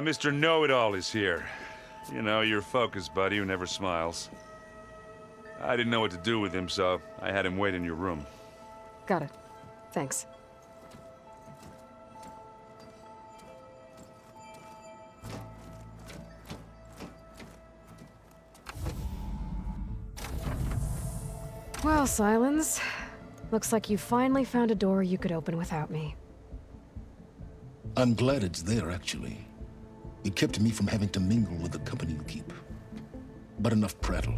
Mr. Know-It-All is here. You know, your focus buddy who never smiles. I didn't know what to do with him, so I had him wait in your room. Got it. Thanks. Well, Silence. Looks like you finally found a door you could open without me. I'm glad it's there, actually. It kept me from having to mingle with the company you keep. But enough prattle.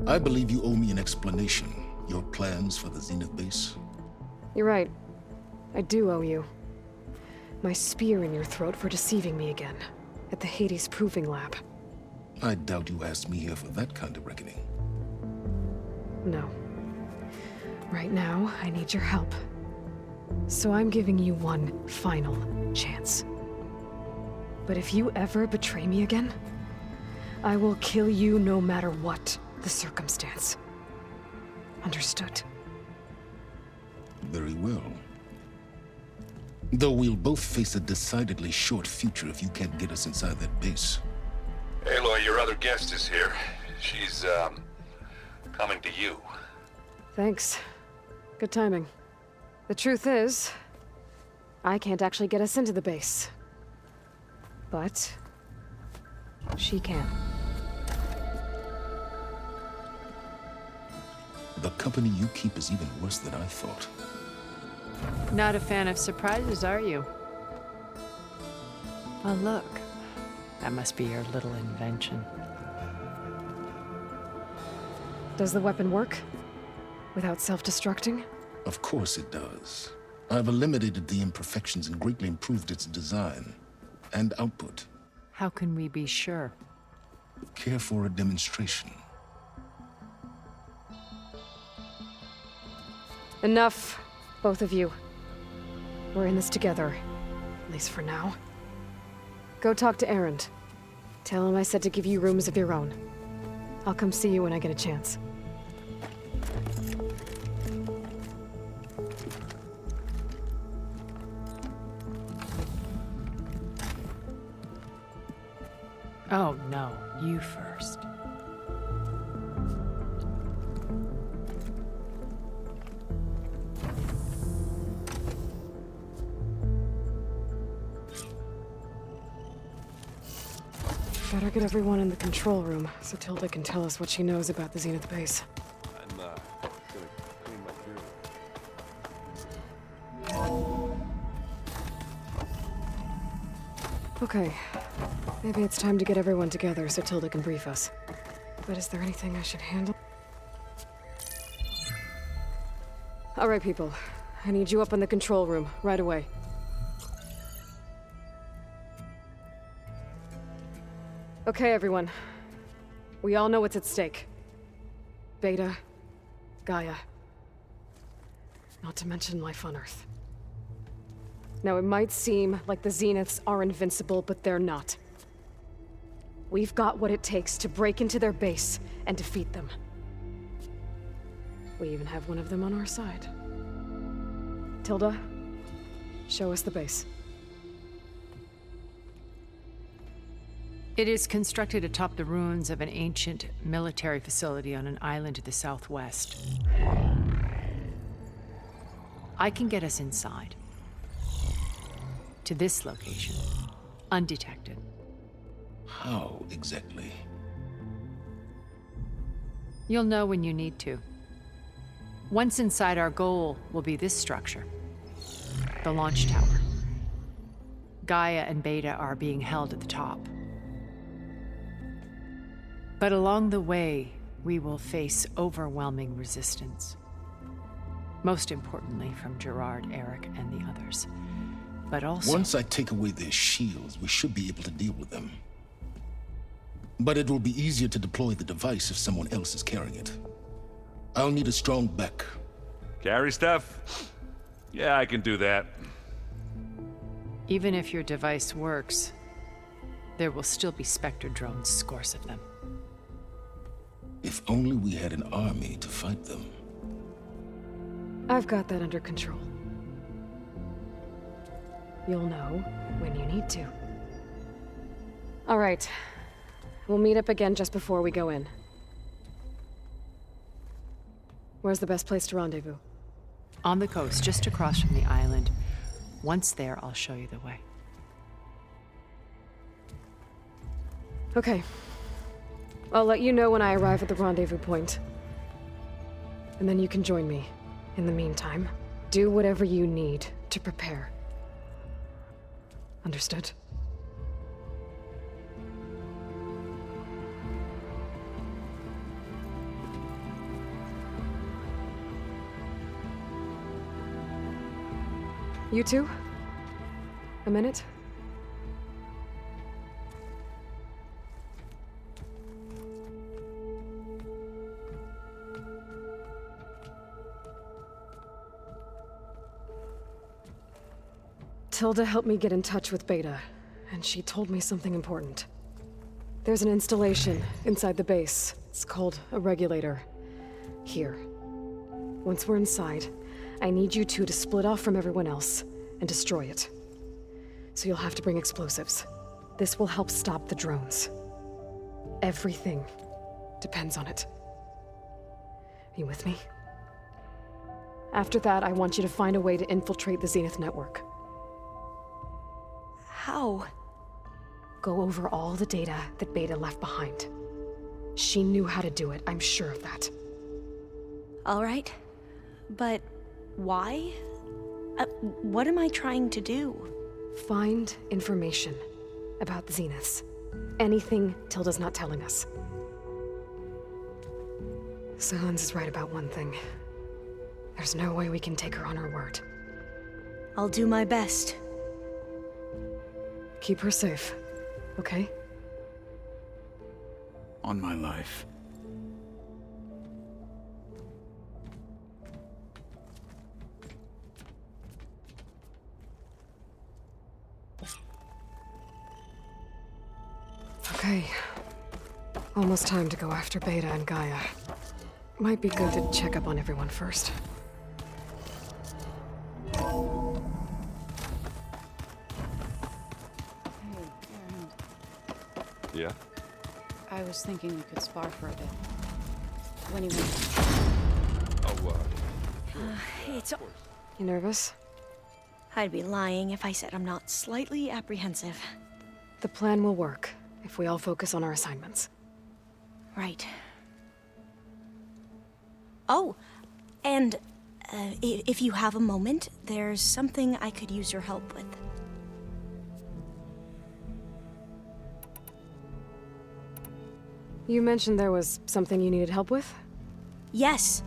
I believe you owe me an explanation. Your plans for the Zenith base? You're right. I do owe you. My spear in your throat for deceiving me again. At the Hades Proving Lab. I doubt you asked me here for that kind of reckoning. No. Right now, I need your help. So I'm giving you one final chance. But if you ever betray me again, I will kill you no matter what the circumstance. Understood? Very well. Though we'll both face a decidedly short future if you can't get us inside that base. Aloy, your other guest is here. She's, coming to you. Thanks. Good timing. The truth is, I can't actually get us into the base. But she can. The company you keep is even worse than I thought. Not a fan of surprises, are you? Oh, look. That must be your little invention. Does the weapon work? Without self-destructing? Of course it does. I've eliminated the imperfections and greatly improved its design and output. How can we be sure? Care for a demonstration? Enough, both of you. We're in this together, at least for now. Go talk to Erend. Tell him I said to give you rooms of your own. I'll come see you when I get a chance. Oh, no. You first. Better get everyone in the control room, so Tilda can tell us what she knows about the Zenith base. I'm, gonna clean my beard. Okay. Maybe it's time to get everyone together so Tilda can brief us. But is there anything I should handle? All right, people. I need you up in the control room, right away. Okay, everyone. We all know what's at stake. Beta, Gaia. Not to mention life on Earth. Now, it might seem like the Zeniths are invincible, but they're not. We've got what it takes to break into their base and defeat them. We even have one of them on our side. Tilda, show us the base. It is constructed atop the ruins of an ancient military facility on an island to the southwest. I can get us inside. To this location, undetected. How exactly? You'll know when you need to. Once inside, our goal will be this structure. The launch tower. Gaia and Beta are being held at the top. But along the way, we will face overwhelming resistance. Most importantly from Gerard, Eric, and the others. But also... Once I take away their shields, we should be able to deal with them. But it will be easier to deploy the device if someone else is carrying it. I'll need a strong back. Carry stuff? Yeah, I can do that. Even if your device works, there will still be Spectre drones, scores of them. If only we had an army to fight them. I've got that under control. You'll know when you need to. All right. We'll meet up again just before we go in. Where's the best place to rendezvous? On the coast, just across from the island. Once there, I'll show you the way. Okay. I'll let you know when I arrive at the rendezvous point. And then you can join me. In the meantime, do whatever you need to prepare. Understood? You two? A minute? Tilda helped me get in touch with Beta, and she told me something important. There's an installation inside the base. It's called a regulator. Here. Once we're inside, I need you two to split off from everyone else and destroy it. So you'll have to bring explosives. This will help stop the drones. Everything depends on it. Are you with me? After that, I want you to find a way to infiltrate the Zenith network. How? Go over all the data that Beta left behind. She knew how to do it, I'm sure of that. All right. But why? What am I trying to do? Find information about the Zeniths. Anything Tilda's not telling us. Silence is right about one thing. There's no way we can take her on her word. I'll do my best. Keep her safe, okay? On my life. Okay. Almost time to go after Beta and Gaia. Might be good to check up on everyone first. Yeah? I was thinking you could spar for a bit. When you want. Oh, It's... You nervous? I'd be lying if I said I'm not slightly apprehensive. The plan will work if we all focus on our assignments. Right. Oh, and if you have a moment, there's something I could use your help with. You mentioned there was something you needed help with? Yes.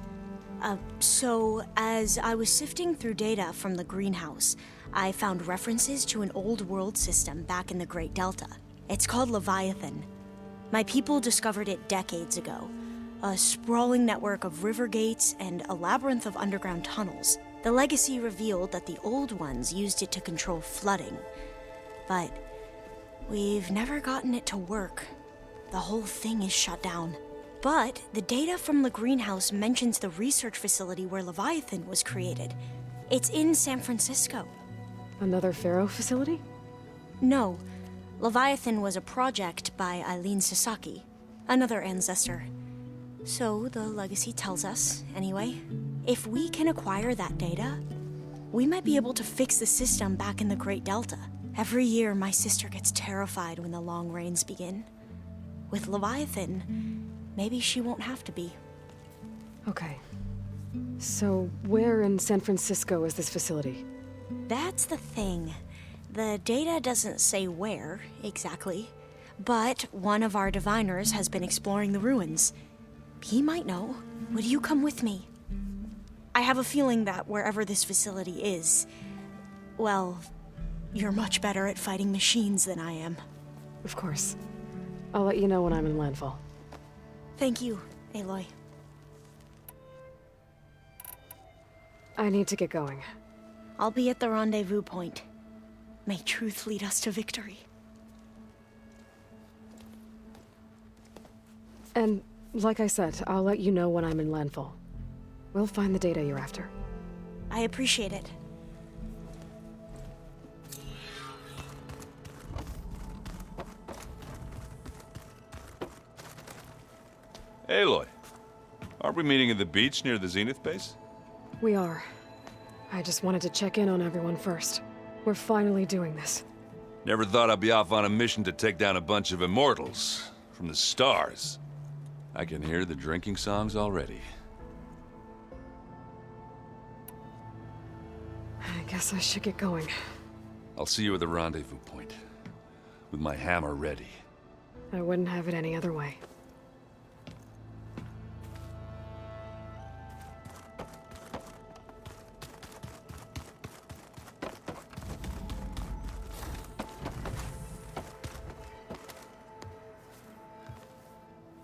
So, as I was sifting through data from the greenhouse, I found references to an old world system back in the Great Delta. It's called Leviathan. My people discovered it decades ago. A sprawling network of river gates and a labyrinth of underground tunnels. The legacy revealed that the old ones used it to control flooding. But we've never gotten it to work. The whole thing is shut down. But the data from the greenhouse mentions the research facility where Leviathan was created. It's in San Francisco. Another Pharaoh facility? No. Leviathan was a project by Eileen Sasaki, another ancestor. So the legacy tells us, anyway. If we can acquire that data, we might be able to fix the system back in the Great Delta. Every year, my sister gets terrified when the long rains begin. With Leviathan, maybe she won't have to be. Okay. So, where in San Francisco is this facility? That's the thing. The data doesn't say where, exactly. But one of our diviners has been exploring the ruins. He might know. Would you come with me? I have a feeling that wherever this facility is, well, you're much better at fighting machines than I am. Of course. I'll let you know when I'm in landfall. Thank you, Aloy. I need to get going. I'll be at the rendezvous point. May truth lead us to victory. And, like I said, I'll let you know when I'm in landfall. We'll find the data you're after. I appreciate it. Aloy, aren't we meeting at the beach near the Zenith base? We are. I just wanted to check in on everyone first. We're finally doing this. Never thought I'd be off on a mission to take down a bunch of immortals from the stars. I can hear the drinking songs already. I guess I should get going. I'll see you at the rendezvous point, with my hammer ready. I wouldn't have it any other way.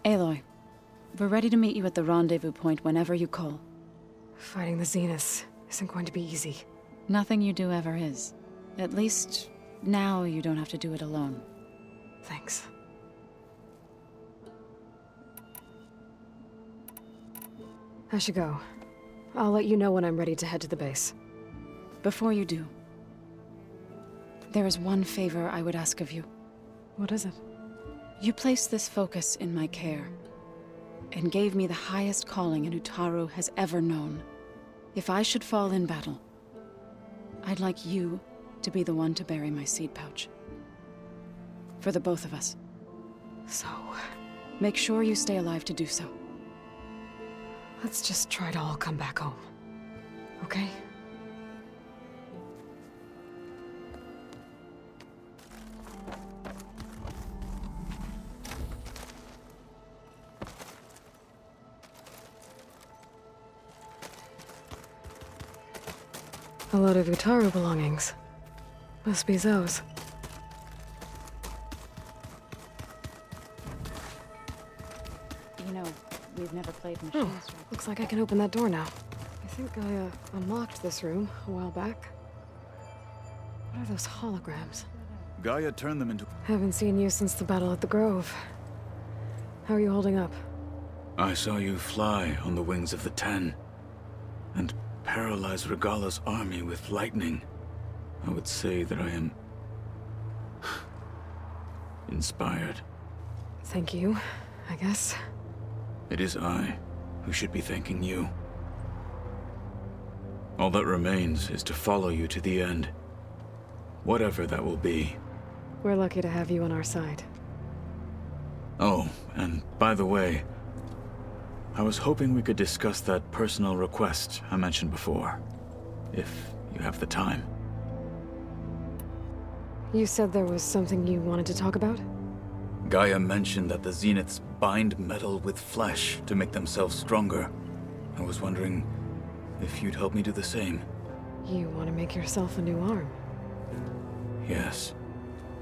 Aloy, we're ready to meet you at the rendezvous point whenever you call. Fighting the Zeniths isn't going to be easy. Nothing you do ever is. At least, now you don't have to do it alone. Thanks. I should go. I'll let you know when I'm ready to head to the base. Before you do, there is one favor I would ask of you. What is it? You placed this focus in my care, and gave me the highest calling an Utaru has ever known. If I should fall in battle, I'd like you to be the one to bury my seed pouch. For the both of us. So, Make sure you stay alive to do so. let's just try to all come back home. Okay? A load of Utaru belongings. Must be Zoe's. You know, we've never played Oh, machines. looks like I can open that door now. I think I unlocked this room a while back. What are those holograms? Gaia turned them into... Haven't seen you since the battle at the Grove. How are you holding up? I saw you fly on the wings of the Ten, and paralyze Regala's army with lightning. I would say that I am... inspired. Thank you, I guess. It is I who should be thanking you. All that remains is to follow you to the end. Whatever that will be. We're lucky to have you on our side. Oh, and by the way, I was hoping we could discuss that personal request I mentioned before, if you have the time. You said there was something you wanted to talk about? Gaia mentioned that the Zeniths bind metal with flesh to make themselves stronger. I was wondering if you'd help me do the same. You want to make yourself a new arm? Yes.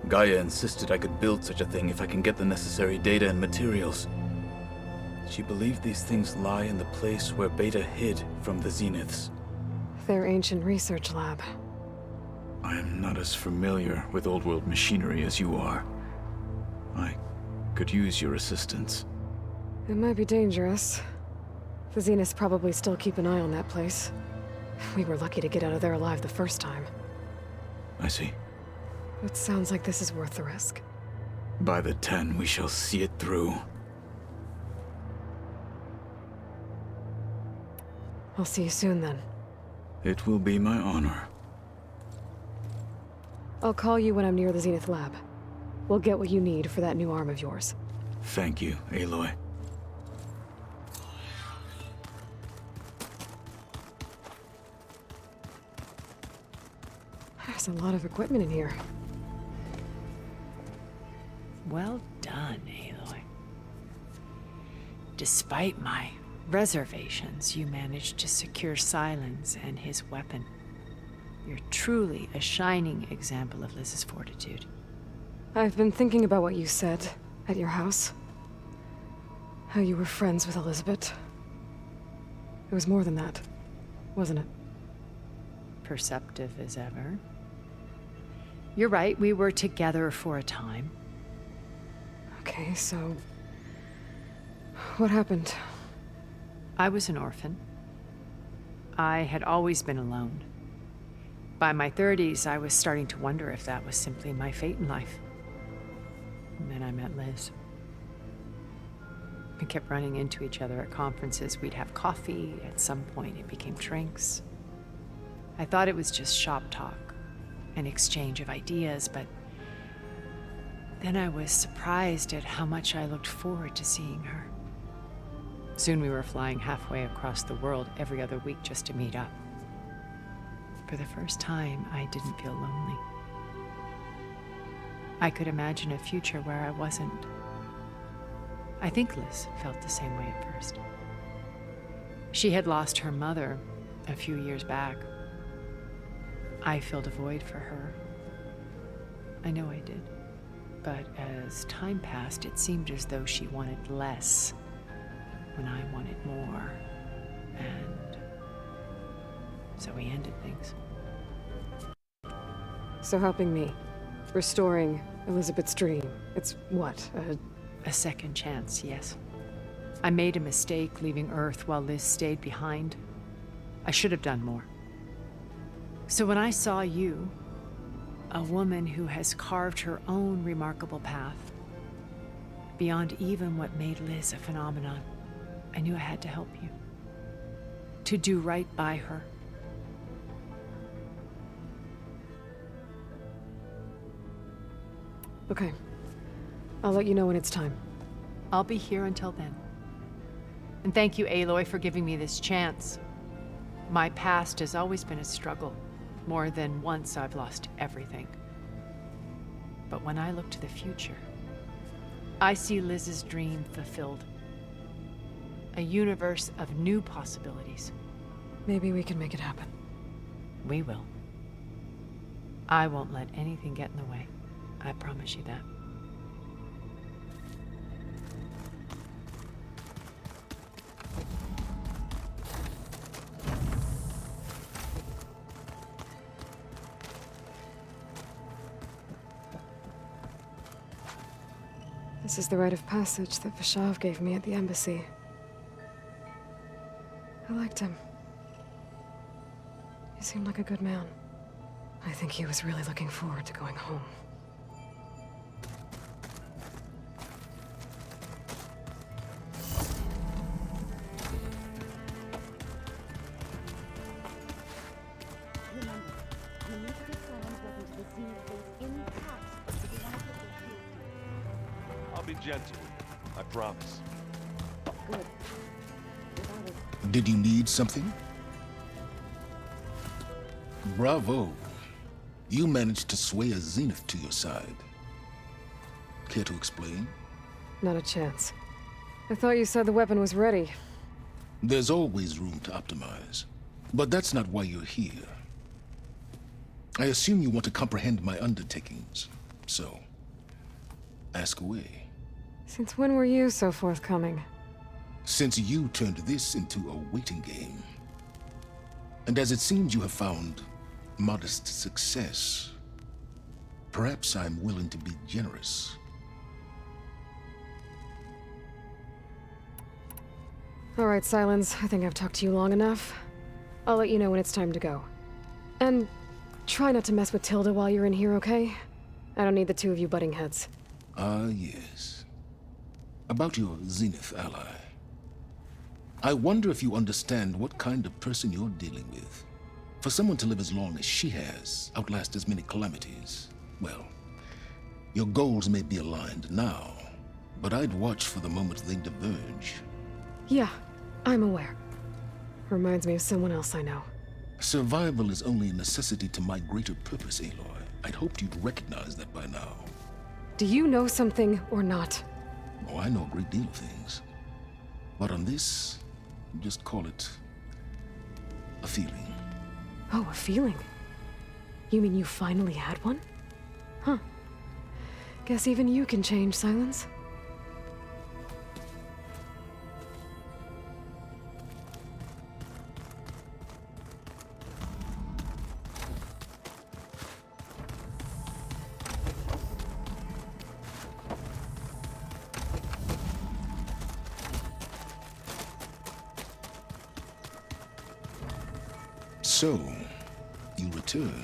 Gaia insisted I could build such a thing if I can get the necessary data and materials. She believed these things lie in the place where Beta hid from the Zeniths. Their ancient research lab. I am not as familiar with old world machinery as you are. I could use your assistance. It might be dangerous. The Zeniths probably still keep an eye on that place. We were lucky to get out of there alive the first time. I see. It sounds like this is worth the risk. By the 10, we shall see it through. I'll see you soon then. It will be my honor. I'll call you when I'm near the Zenith lab. We'll get what you need for that new arm of yours. Thank you, Aloy. There's a lot of equipment in here. Well done, Aloy. Despite my reservations, you managed to secure Silence and his weapon. You're truly a shining example of Liz's fortitude. I've been thinking about what you said at your house. How you were friends with Elizabeth. It was more than that, wasn't it? Perceptive as ever. You're right, we were together for a time. Okay, so... what happened? I was an orphan. I had always been alone. By my 30s, I was starting to wonder if that was simply my fate in life. And then I met Liz. We kept running into each other at conferences. We'd have coffee. At some point, it became drinks. I thought it was just shop talk, an exchange of ideas, but then I was surprised at how much I looked forward to seeing her. Soon we were flying halfway across the world every other week just to meet up. For the first time, I didn't feel lonely. I could imagine a future where I wasn't. I think Liz felt the same way at first. She had lost her mother a few years back. I filled a void for her. I know I did. But as time passed, it seemed as though she wanted less when I wanted more. And so we ended things. So helping me, restoring Elizabeth's dream, it's what, A second chance, yes. I made a mistake leaving Earth while Liz stayed behind. I should have done more. So when I saw you, a woman who has carved her own remarkable path, beyond even what made Liz a phenomenon, I knew I had to help you. To do right by her. Okay. I'll let you know when it's time. I'll be here until then. And thank you, Aloy, for giving me this chance. My past has always been a struggle. More than once I've lost everything. But when I look to the future, I see Liz's dream fulfilled. A universe of new possibilities. Maybe we can make it happen. We will. I won't let anything get in the way. I promise you that. This is the rite of passage that Vashav gave me at the embassy. I liked him. He seemed like a good man. I think he was really looking forward to going home. I'll be gentle. I promise. Did you need something? Bravo. You managed to sway a Zenith to your side. Care to explain? Not a chance. I thought you said the weapon was ready. There's always room to optimize. But that's not why you're here. I assume you want to comprehend my undertakings. So, ask away. Since when were you so forthcoming? Since you turned this into a waiting game. And as it seems you have found modest success, perhaps I'm willing to be generous. All right, Silence. I think I've talked to you long enough. I'll let you know when it's time to go. And try not to mess with Tilda while you're in here, okay? I don't need the two of you butting heads. Ah, yes. About your Zenith ally. I wonder if you understand what kind of person you're dealing with. For someone to live as long as she has, outlast as many calamities, well, your goals may be aligned now, but I'd watch for the moment they diverge. Yeah, I'm aware. Reminds me of someone else I know. Survival is only a necessity to my greater purpose, Aloy. I'd hoped you'd recognize that by now. Do you know something or not? Oh, I know a great deal of things. But on this, just call it a feeling. Oh, a feeling. You mean you finally had one? Huh. Guess even you can change, Silence. So, you return.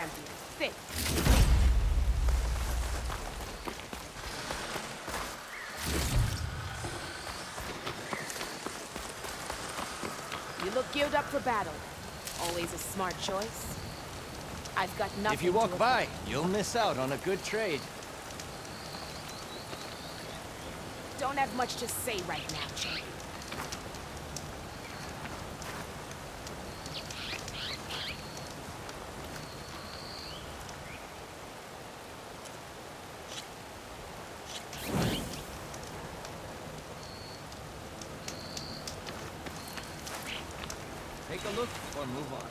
champion. Think. You look geared up for battle. Always a smart choice. I've got nothing. If you to walk by, report. you'll miss out on a good trade. Don't have much to say right now, champion. Take a look or move on.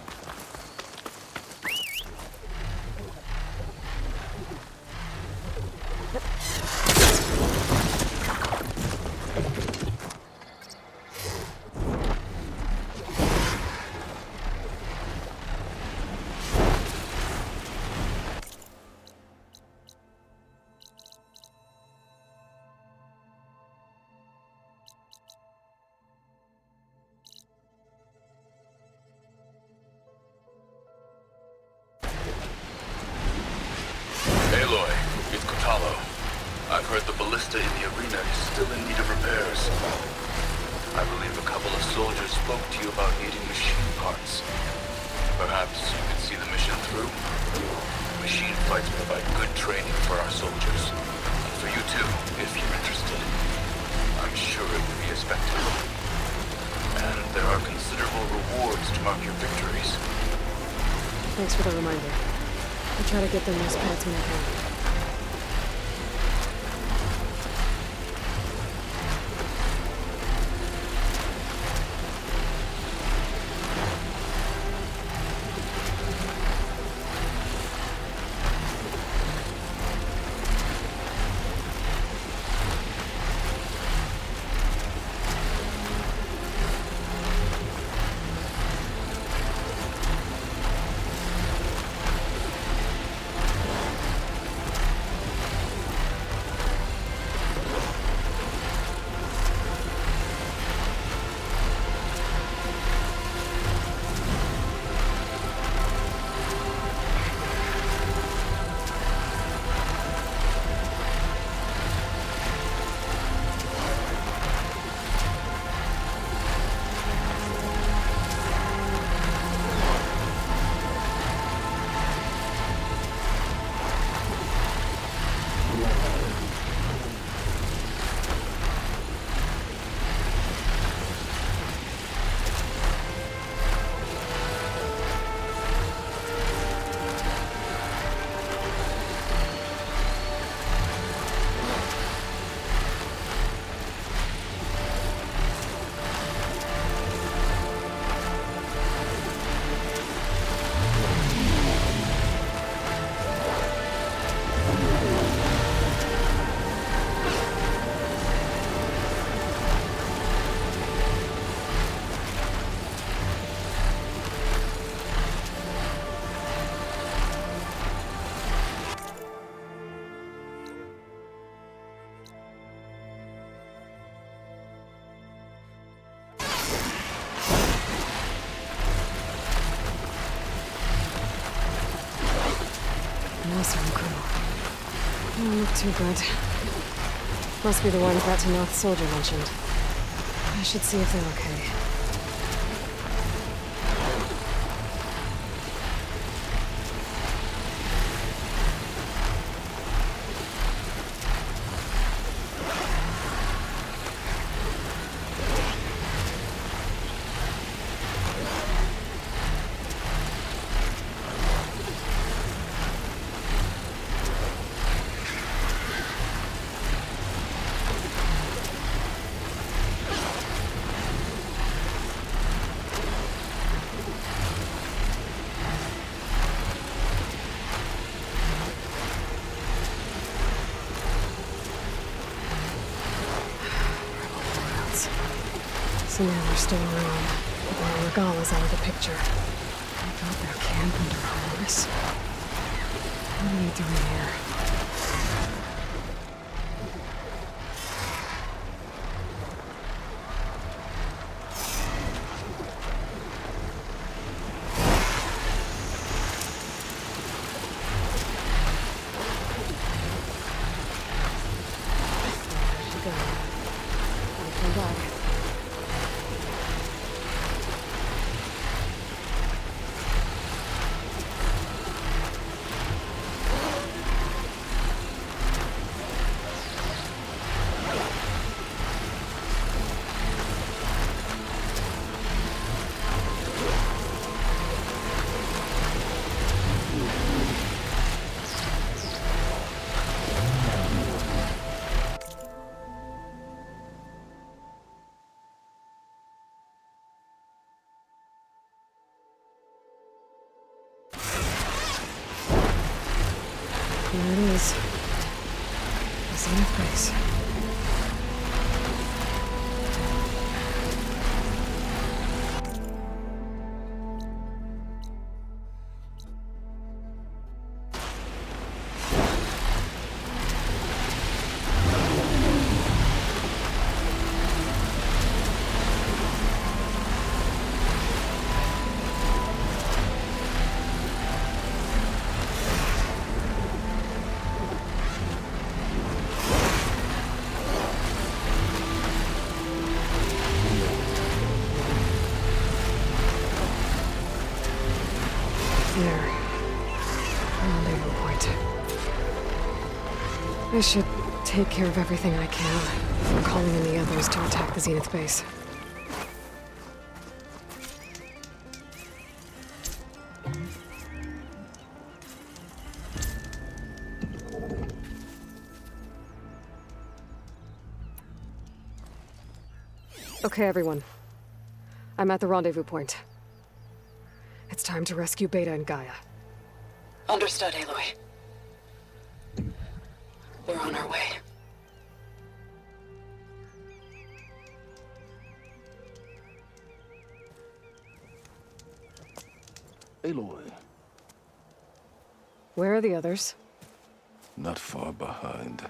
Aloy, it's Kotalo. I've heard the ballista in the arena is still in need of repairs. I believe a couple of soldiers spoke to you about needing machine parts. Perhaps you could see the mission through? Machine fights provide good training for our soldiers. And for you too, if you're interested. I'm sure it would be a spectacle. And there are considerable rewards to mark your victories. Thanks for the reminder. I'll try to get them those parts when I can. Awesome crew. Don't look too good. Must be the ones that Tanoth soldier mentioned. I should see if they're okay. Some of them are still around, but the Regala's out of the picture. I thought their camp under Horus. What are they doing here? There it is. The Zenith base. There. Rendezvous point. I should take care of everything I can before calling in the others to attack the Zenith base. Okay, everyone. I'm at the rendezvous point. It's time to rescue Beta and Gaia. Understood, Aloy. We're on our way. Aloy, Where are the others? not far behind.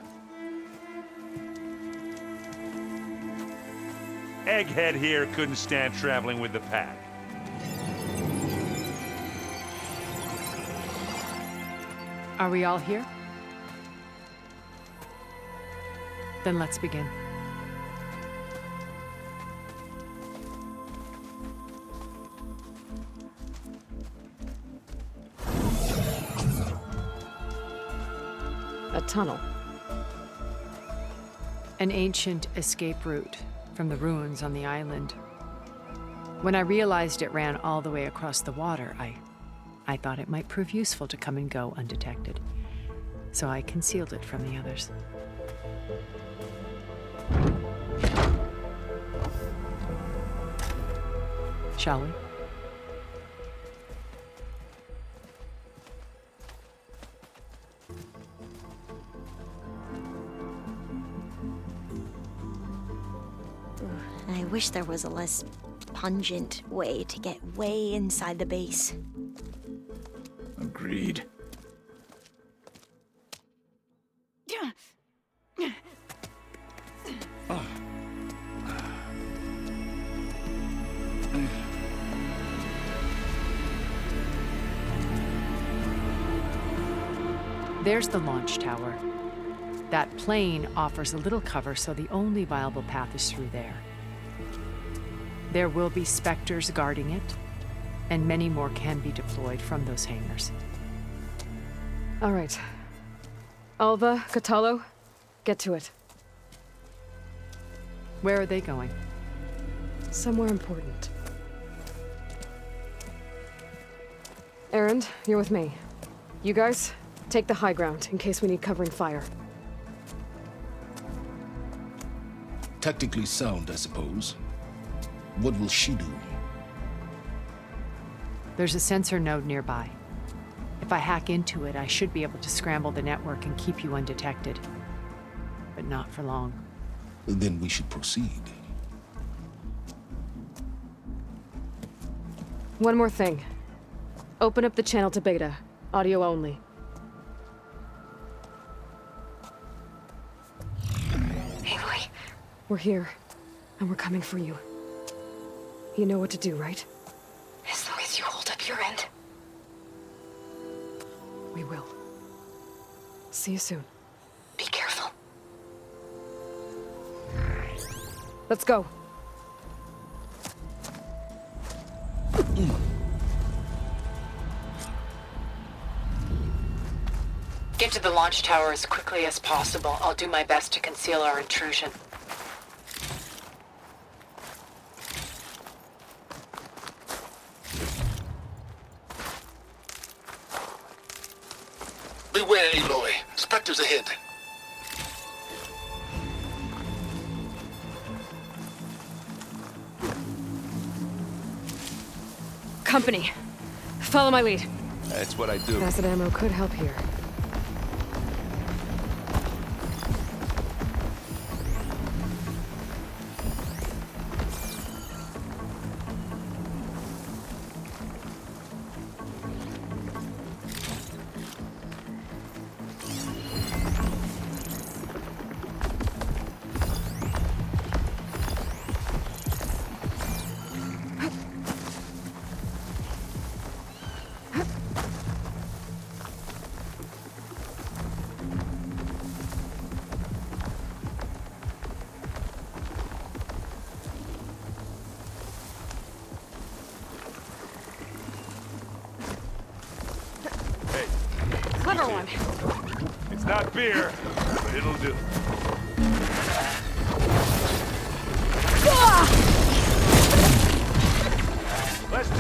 Egghead here couldn't stand traveling with the pack. Are we all here? Then let's begin. A tunnel. An ancient escape route from the ruins on the island. When I realized it ran all the way across the water, I thought it might prove useful to come and go undetected. So I concealed it from the others. Shall we? I wish there was a less pungent way to get way inside the base. Agreed. There's the launch tower. That plane offers a little cover, so the only viable path is through there. There will be Spectres guarding it, and many more can be deployed from those hangars. All right. Alva, Catalo, get to it. Where are they going? Somewhere important. Erend, you're with me. You guys, take the high ground in case we need covering fire. Tactically sound, I suppose. What will she do? There's a sensor node nearby. If I hack into it, I should be able to scramble the network and keep you undetected. But not for long. Then we should proceed. One more thing. Open up the channel to Beta. Audio only. Aloy, We're here, and we're coming for you. You know what to do, right? as long as you hold up your end. We will. See you soon. Be careful. Let's go. Get to the launch tower as quickly as possible. I'll do my best to conceal our intrusion. Beware, Aloy. Spectres ahead. Company. Follow my lead. That's what I do. Acid ammo could help here. It's not beer, but it'll do. Let's... I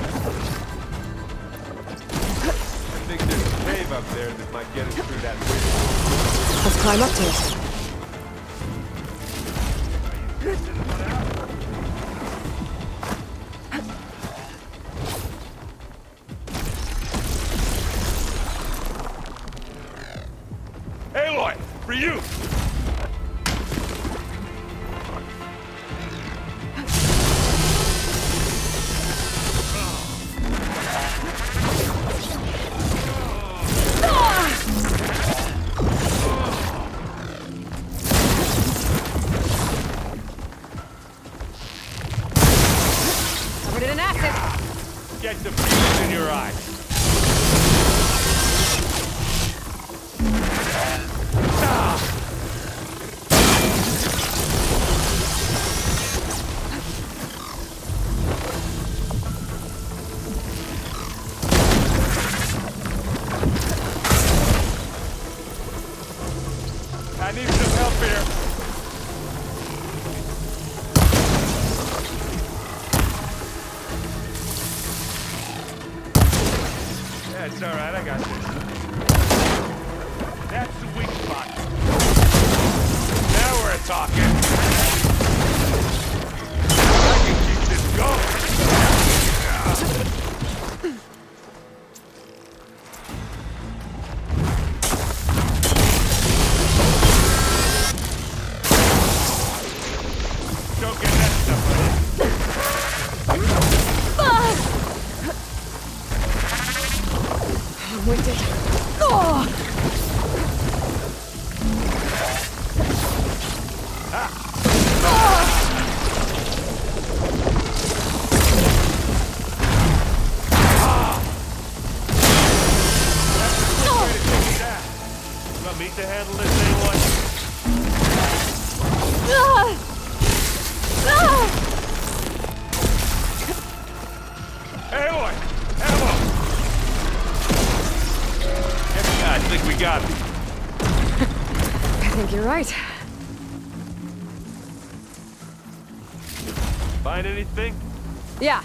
think there's a cave up there that might get us through that window. Let's climb up to it. Aloy, for you! Covered it in acid. Get the fuse in your eye. I need some help here. Yeah, it's all right. I got this. That's the weak spot. Now we're talking. I can keep this going. Don't get that stuff on you. I'm winded. Oh! Want me to handle this, anyone? Hey, boy! Ammo! I think we got it. I think you're right. Find anything? Yeah.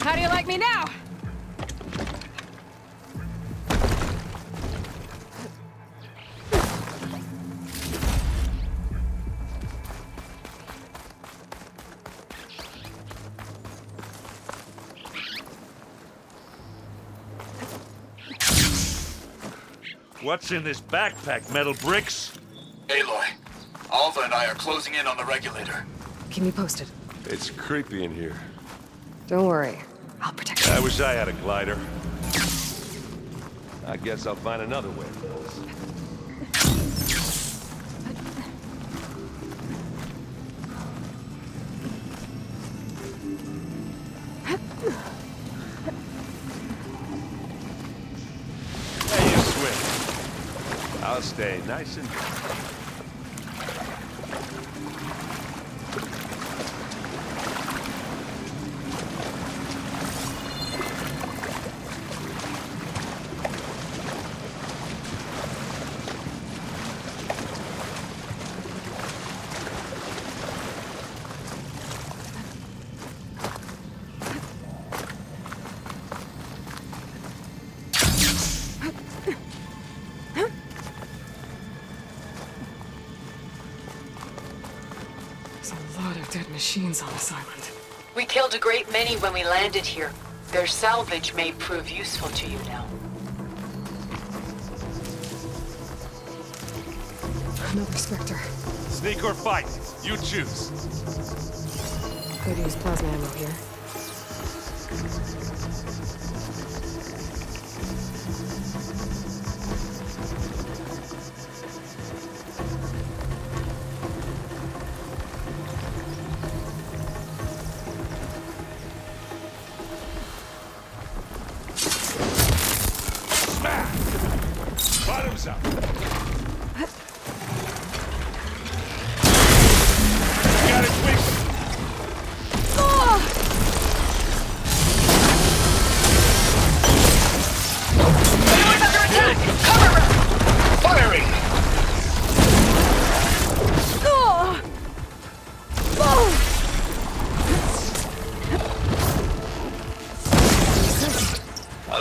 How do you like me now? What's in this backpack, metal bricks? Aloy, Alva and I are closing in on the regulator. Keep me posted. It's creepy in here. Don't worry. I'll protect you. I wish I had a glider. I guess I'll find another way. Hey, you swim. I'll stay nice and... There's a lot of dead machines on this island. We killed a great many when we landed here. Their salvage may prove useful to you now. Another Spectre. Sneak or fight, you choose. Could use plasma ammo here. Hands up! Got it quick! Firing!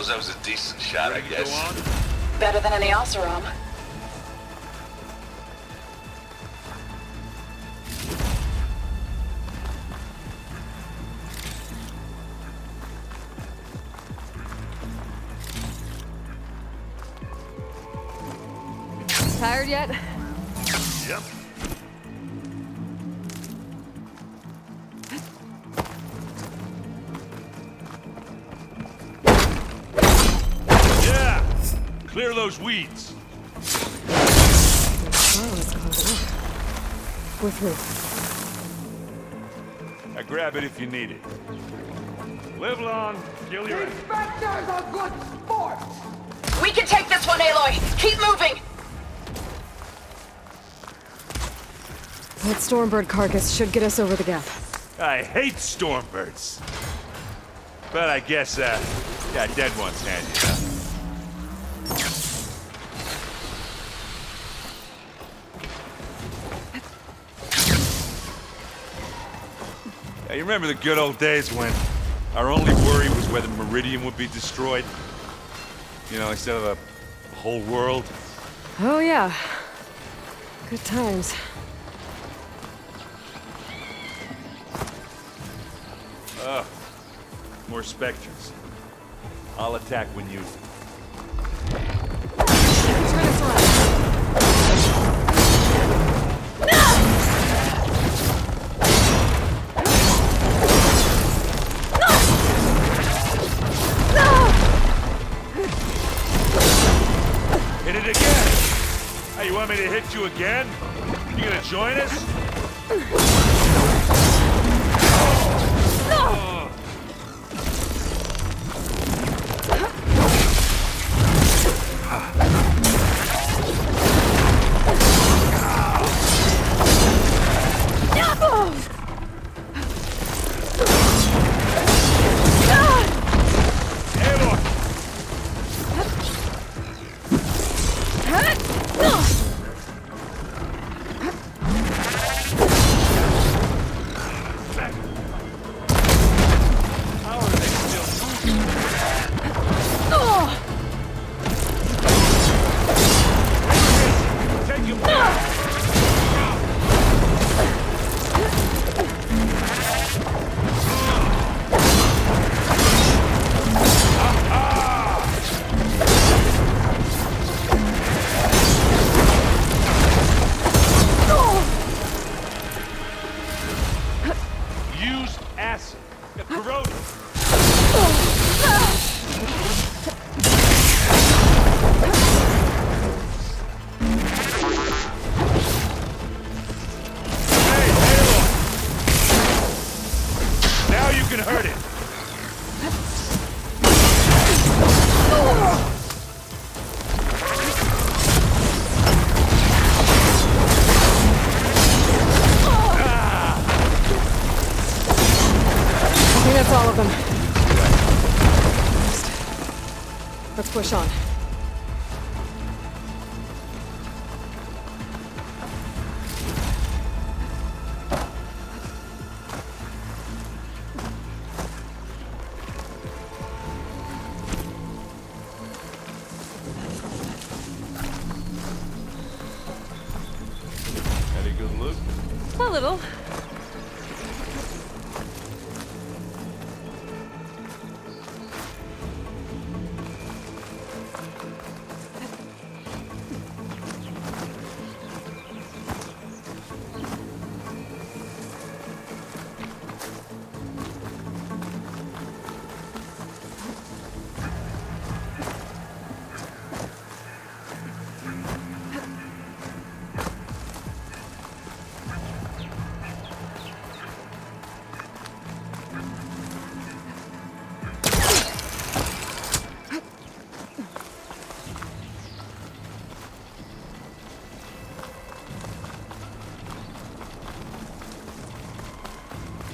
That was a decent shot, I guess. Better than any Oseram. Tired yet? Yep. Yeah! Clear those weeds. We're through. I grab it if you need it. Live long, kill your enemy. We can take this one, Aloy! Keep moving! That Stormbird carcass should get us over the gap. I hate stormbirds. But I guess, yeah, dead ones handy, huh? Yeah, you remember the good old days when our only worry was whether Meridian would be destroyed? You know, instead of a whole world? Oh yeah. Good times. More specters. I'll attack when you... Turn us around. Hit it again! Hey, you want me to hit you again? You gonna join us? All of them. Let's push on. Had a good look? A little.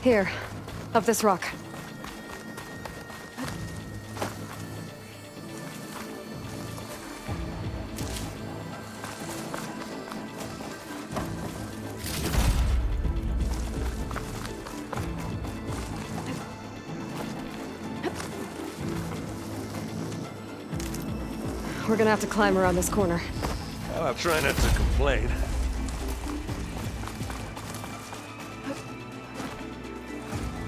Here, up this rock. We're gonna have to climb around this corner. Well, I'll try not to complain.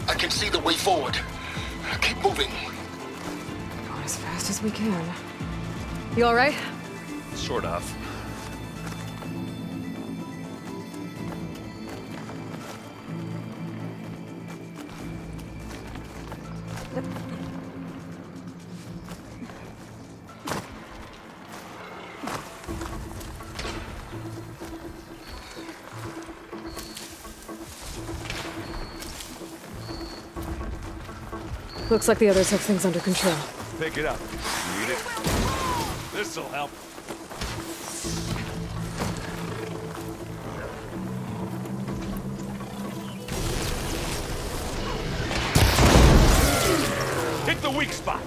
I can see the way forward. Keep moving. Going as fast as we can. You all right? Sort of. Looks like the others have things under control. Pick it up. Need it. This'll help. Hit the weak spot.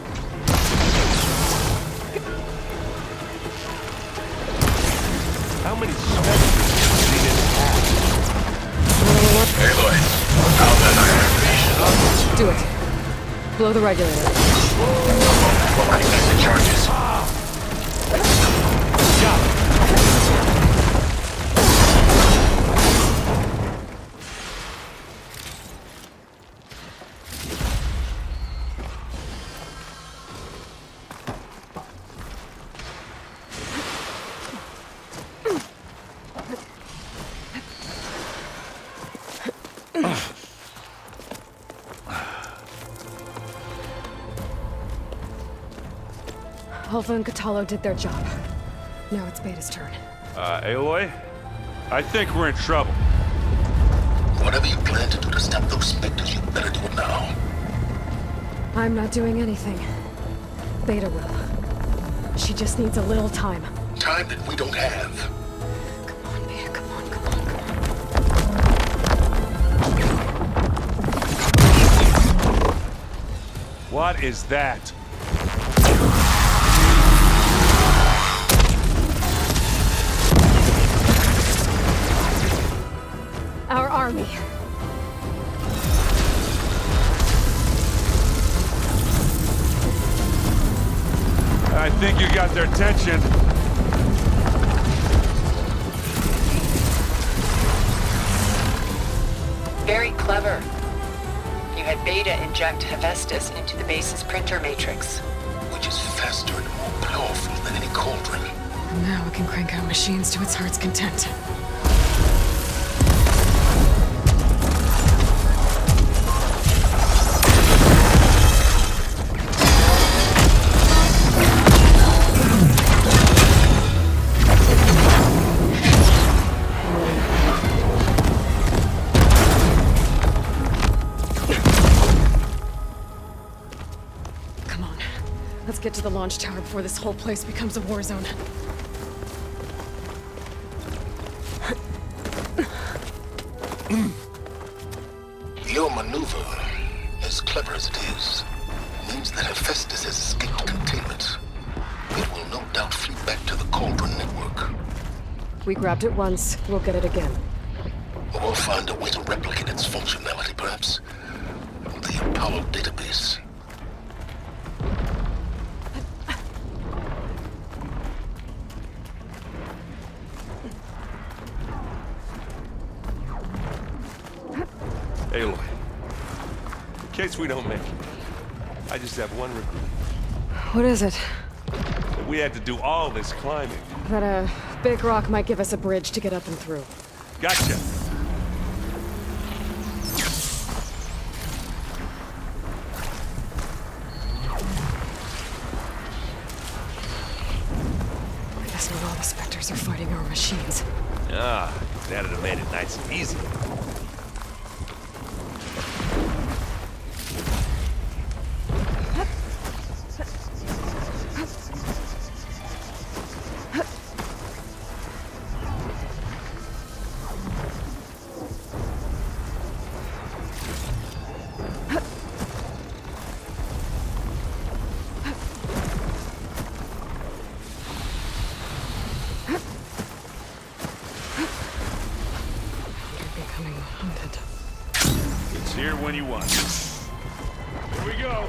How many specimens do you need in the past? Aloy, how then I activation? Do it. Blow the regulator. Already got the charges. Alpha and Catalo did their job. Now it's Beta's turn. Aloy? I think we're in trouble. Whatever you plan to do to stop those specters, you better do it now. I'm not doing anything. Beta will. She just needs a little time. Time that we don't have. Come on, Beta, come on, come on, come on. What is that? Our army. I think you got their attention. Very clever. You had Beta inject Hephaestus into the base's printer matrix. Which is faster and more powerful than any cauldron. Now it can crank out machines to its heart's content. Let's get to the launch tower before this whole place becomes a war zone. Your maneuver, as clever as it is, means that Hephaestus has escaped containment. It will no doubt flee back to the Cauldron network. We grabbed it once, we'll get it again. Or find a way to replicate its functionality, perhaps. The Apollo database. Aloy, in case we don't make it, I just have one regret. What is it? That we had to do all this climbing. That a big rock might give us a bridge to get up and through. Gotcha. I guess not all the specters are fighting our machines. Ah, that'd have made it nice and easy. Here when you want. Here we go.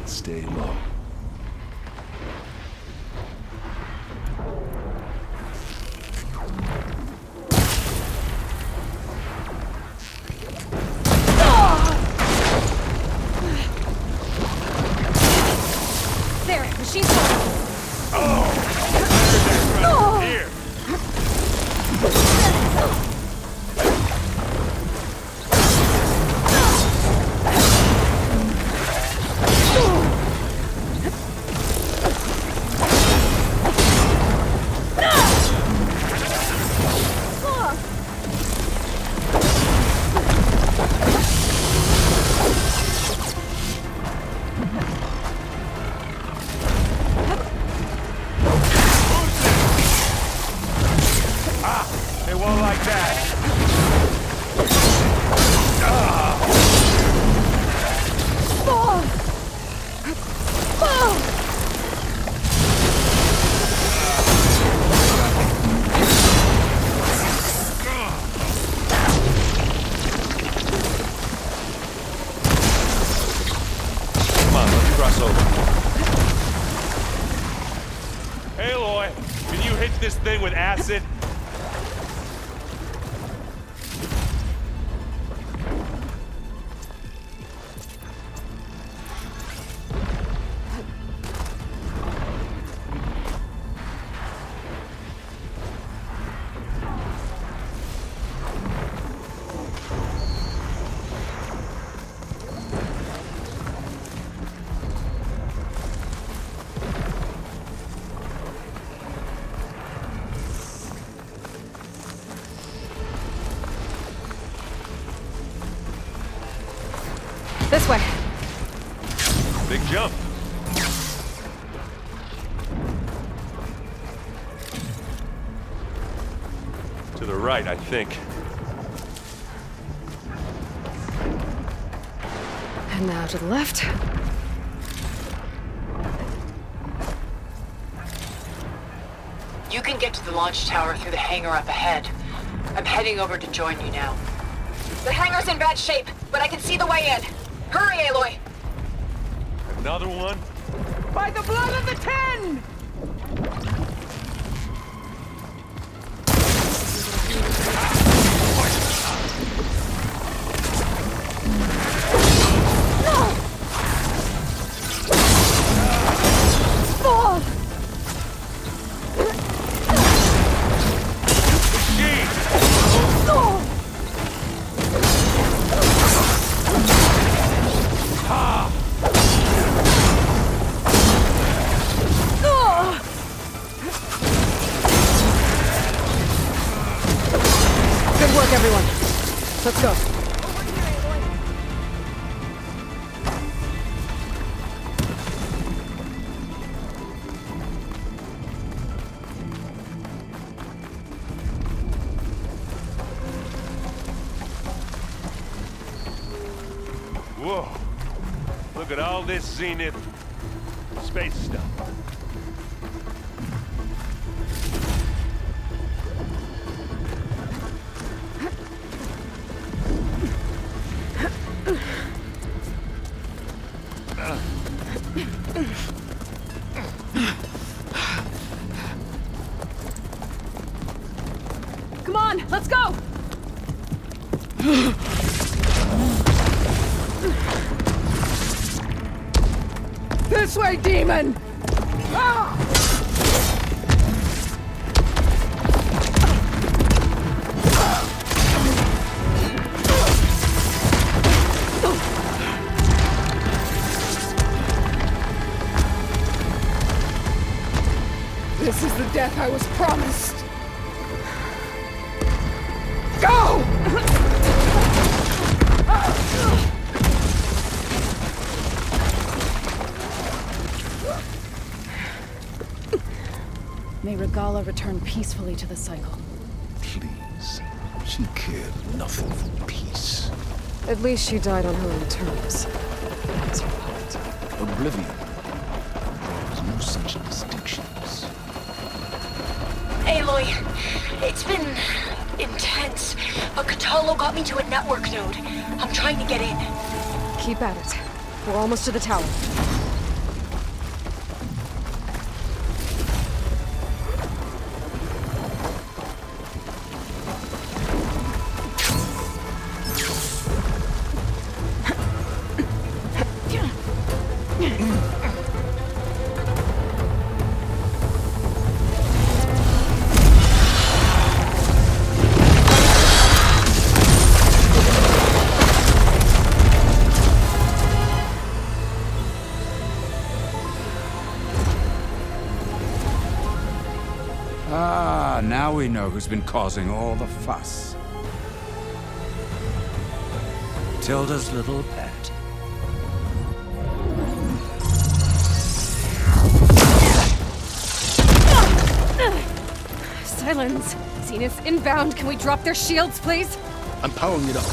Stay low. There, machine's going. Here. It won't like that. Come on, let's cross over. Hey, Aloy, can you hit this thing with acid? This way. Big jump. To the right, I think. And now to the left. You can get to the launch tower through the hangar up ahead. I'm heading over to join you now. The hangar's in bad shape, but I can see the way in. Hurry, Aloy! Another one? By the blood of the Ten! Good work, everyone. Let's go. Whoa. Look at all this Zenith space stuff. Come on, let's go! This way, demon! Ah! This is the death I was promised. Go! May Regala return peacefully to the cycle. Please. She cared nothing for peace. At least she died on her own terms. That's her fault. Oblivion. There's no such distinctions. Aloy, it's been intense, but Catalo got me to a network node. I'm trying to get in. Keep at it. We're almost to the tower. Ah, now we know who's been causing all the fuss. Tilda's little pet. Silence! Zenith inbound! Can we drop their shields, please? I'm powering it up.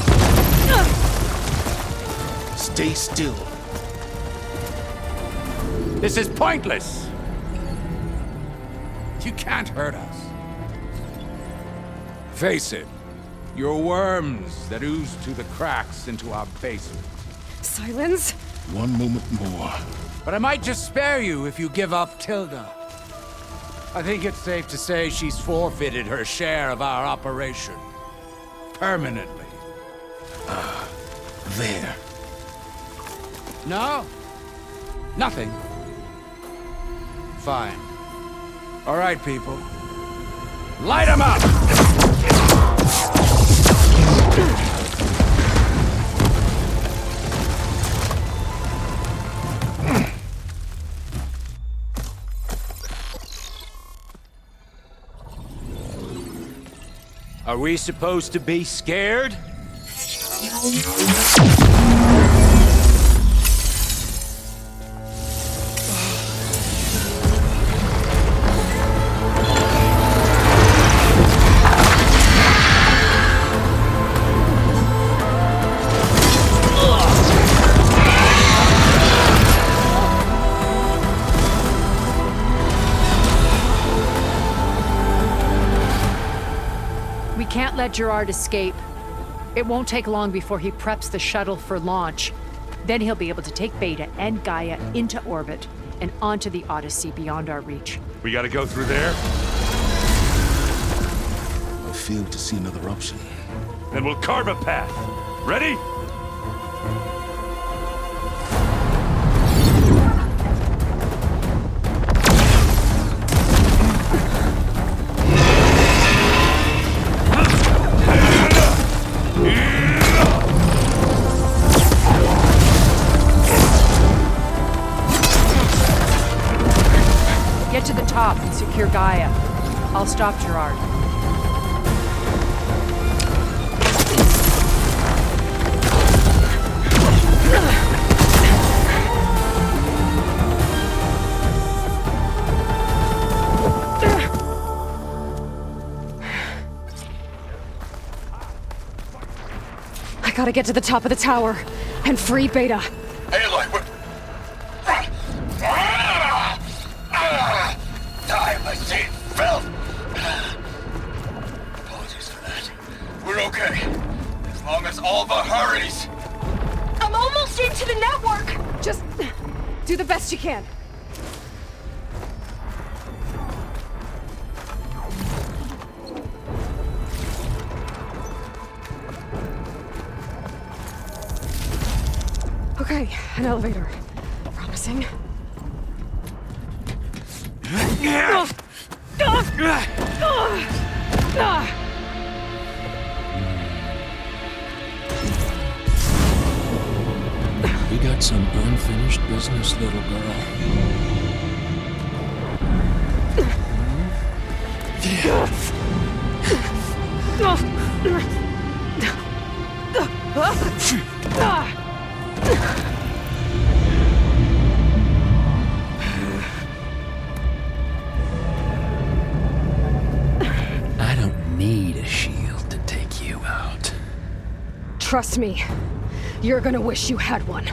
Stay still. This is pointless! You can't hurt us. Face it, you're worms that ooze through the cracks into our basement. Silence? One moment more. But I might just spare you if you give up Tilda. I think it's safe to say she's forfeited her share of our operation. Permanently. There. No? Nothing. Fine. All right, people. Light 'em up! Are we supposed to be scared? We can't let Gerard escape. It won't take long before he preps the shuttle for launch. Then he'll be able to take Beta and Gaia into orbit and onto the Odyssey beyond our reach. We gotta go through there? I fail to see another option. Then we'll carve a path. Ready? Get to the top and secure Gaia. I'll stop Gerard. I gotta get to the top of the tower and free Beta. Aloy, we're... I see filth! Apologies for that. We're okay. As long as Alva hurries. I'm almost into the network! Just do the best you can. Okay, an elevator. Promising. We got some unfinished business, little girl. I don't need a shield to take you out. Trust me, You're gonna wish you had one.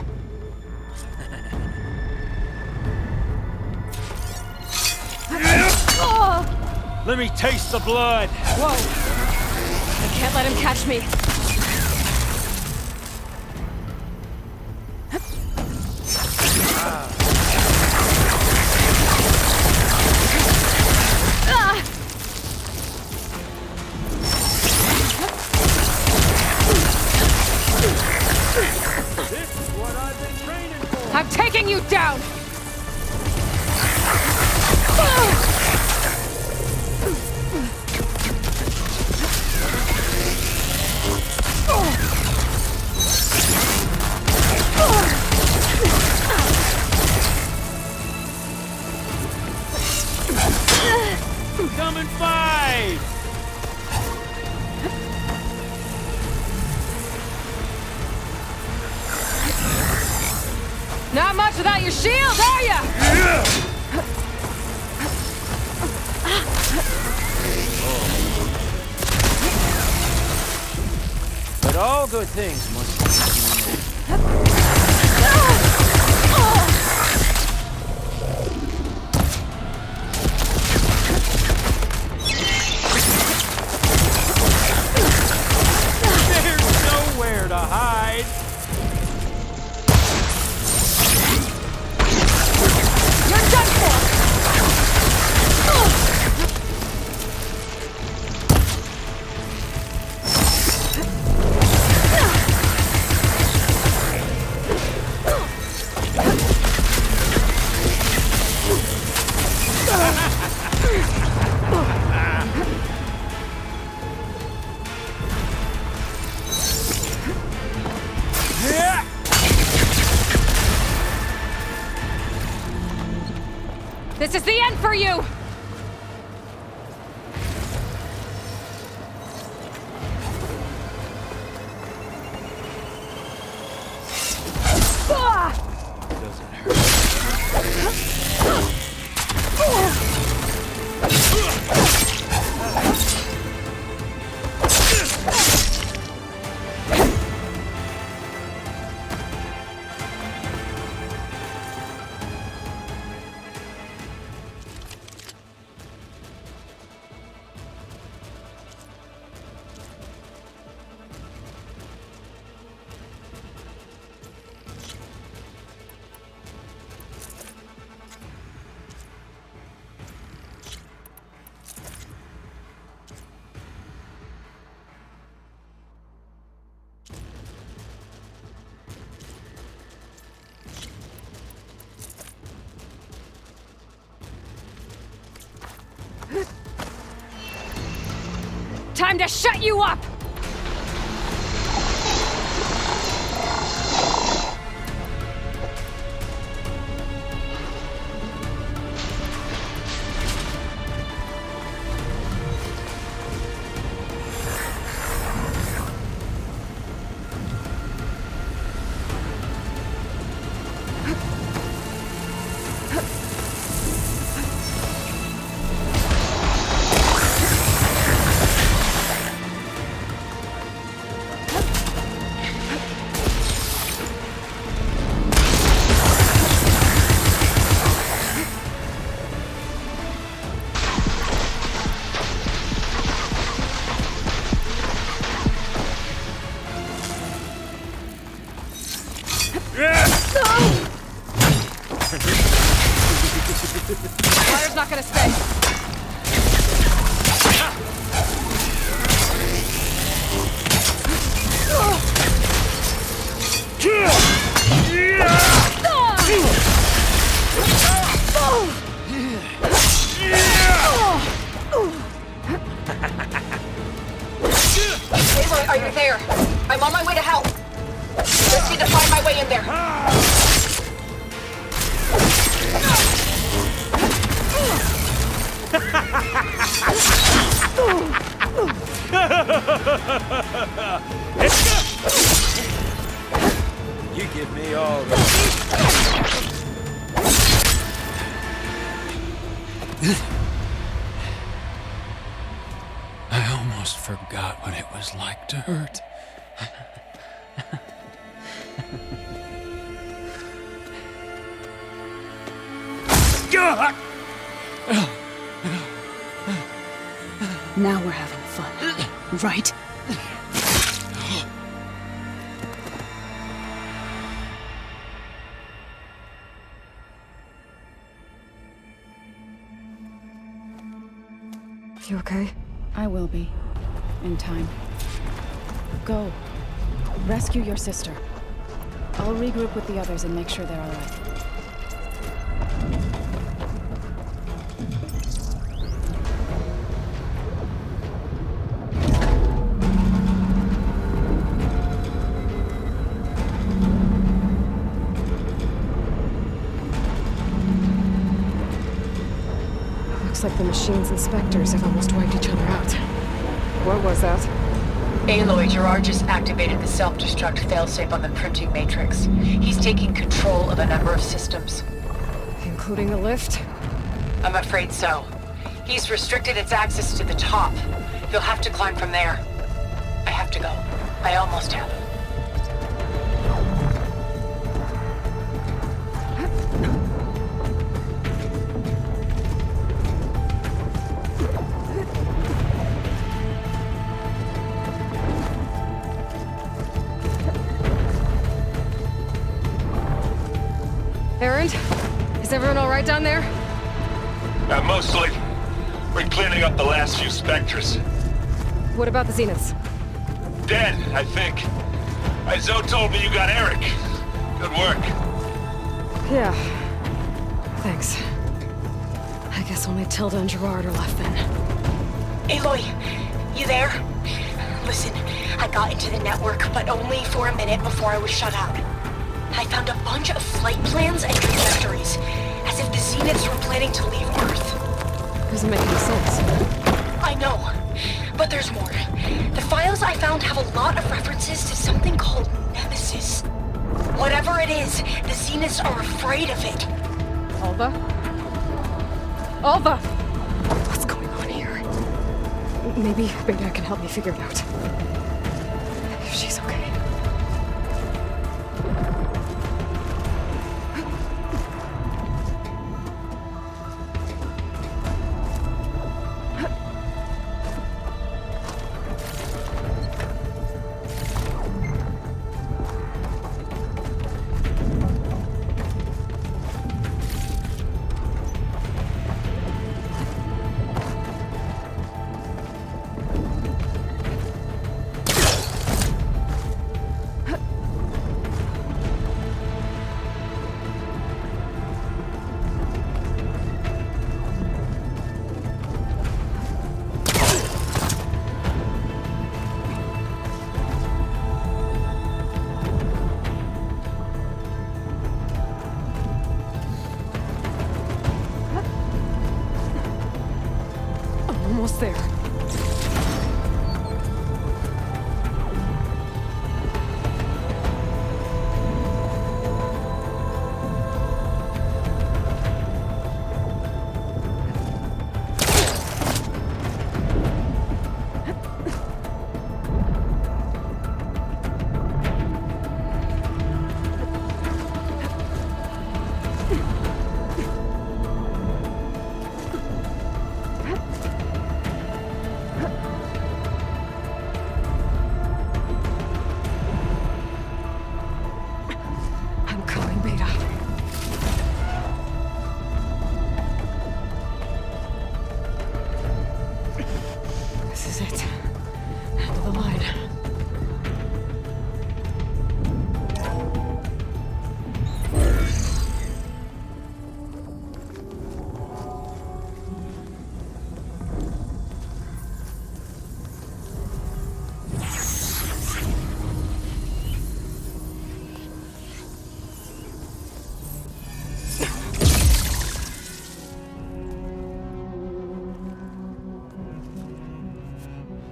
Let me taste the blood! Whoa! I can't let him catch me. I'm taking you down! Come and fight! Not much without your shield, are ya? But all good things must There's nowhere to hide! You're done for! This is the end for you! Time to shut you up! Fire's not gonna stay. Aloy, are you there? I'm on my way to help. Just need to find my way in there. You give me all the... I almost forgot what it was like to hurt. Now we're having fun, right? You okay? I will be. In time. Go. Rescue your sister. I'll regroup with the others and make sure they're all right. Looks like the machine's inspectors have almost wiped each other out. What was that? Aloy, Gerard just activated the self-destruct failsafe on the printing matrix. He's taking control of a number of systems. Including the lift? I'm afraid so. He's restricted its access to the top. You'll have to climb from there. I have to go. I almost have. Erend? Is everyone all right down there? Mostly. We're cleaning up the last few specters. What about the Zeniths? Dead, I think. Zoe told me you got Eric. Good work. Yeah. Thanks. I guess only Tilda and Gerard are left then. Aloy, you there? Listen, I got into the network, but only for a minute before I was shut out. I found a bunch of flight plans and trajectories, as if the Zeniths were planning to leave Earth. Doesn't make any sense. I know, but there's more. The files I found have a lot of references to something called Nemesis. Whatever it is, the Zeniths are afraid of it. Alva? Alva! What's going on here? Maybe Beta can help me figure it out. If she's okay. Almost there.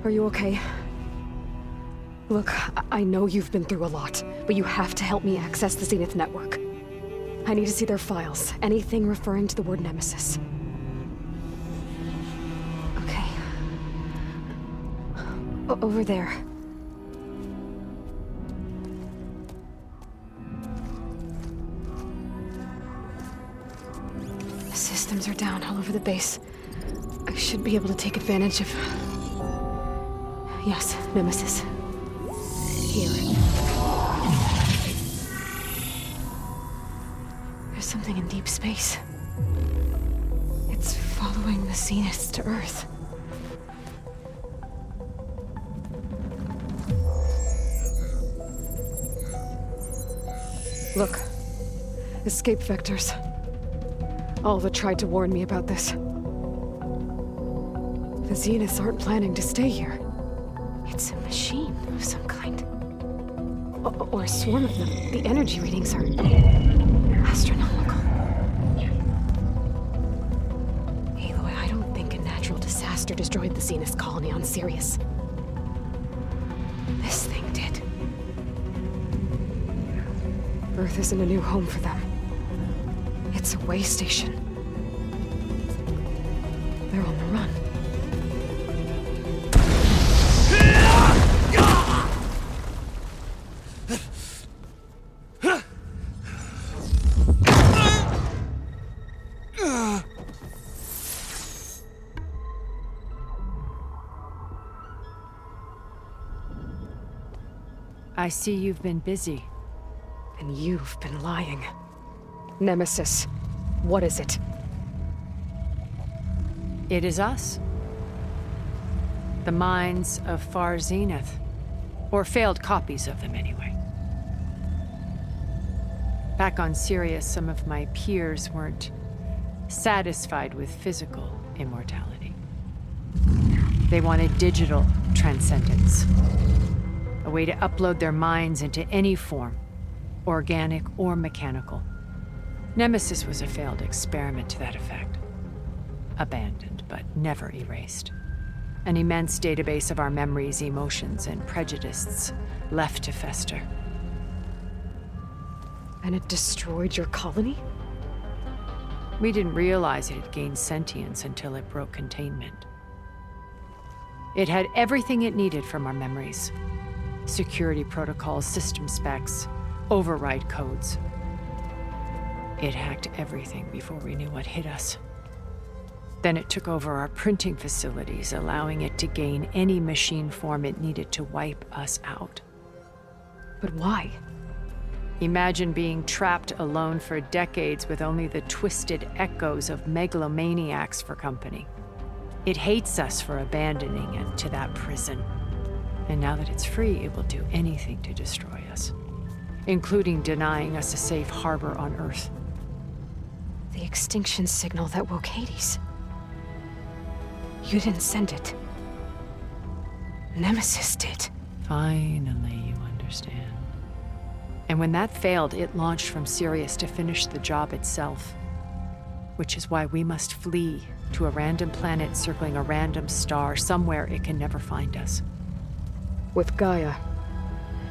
Are you okay? Look, I know you've been through a lot, but you have to help me access the Zenith network. I need to see their files, anything referring to the word Nemesis. Okay. Over there. the base, I should be able to take advantage of... Yes, Nemesis. Here. There's something in deep space. It's following the Zeniths to Earth. Look. Escape vectors. Alva tried to warn me about this. The Zeniths aren't planning to stay here. It's a machine of some kind. Or a swarm of them. The energy readings are... astronomical. Aloy, I don't think a natural disaster destroyed the Zenith colony on Sirius. This thing did. Earth isn't a new home for them. It's a way station. They're on the run. I see you've been busy. And you've been lying. Nemesis, what is it? It is us. The minds of Far Zenith. Or failed copies of them, anyway. Back on Sirius, some of my peers weren't satisfied with physical immortality. They wanted digital transcendence. A way to upload their minds into any form, organic or mechanical. Nemesis was a failed experiment to that effect. Abandoned, but never erased. An immense database of our memories, emotions, and prejudices left to fester. And it destroyed your colony? We didn't realize it had gained sentience until it broke containment. It had everything it needed from our memories. Security protocols, system specs, override codes. It hacked everything before we knew what hit us. Then it took over our printing facilities, allowing it to gain any machine form it needed to wipe us out. But why? Imagine being trapped alone for decades with only the twisted echoes of megalomaniacs for company. It hates us for abandoning it to that prison. And now that it's free, it will do anything to destroy us, including denying us a safe harbor on Earth. The extinction signal that woke Hades. You didn't send it. Nemesis did. Finally, you understand. And when that failed, it launched from Sirius to finish the job itself. Which is why we must flee to a random planet circling a random star, somewhere it can never find us. With Gaia,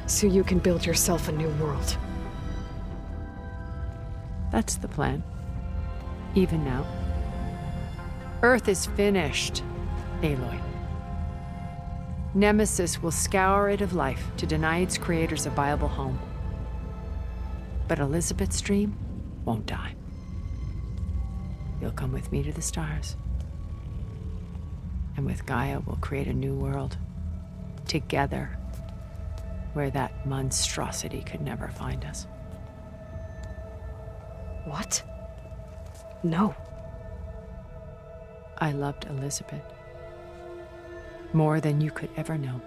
so you can build yourself a new world. That's the plan. Even now. Earth is finished, Aloy. Nemesis will scour it of life to deny its creators a viable home. But Elizabeth's dream won't die. You'll come with me to the stars. And with Gaia, we'll create a new world. Together, where that monstrosity could never find us. What? No. I loved Elizabeth. More than you could ever know.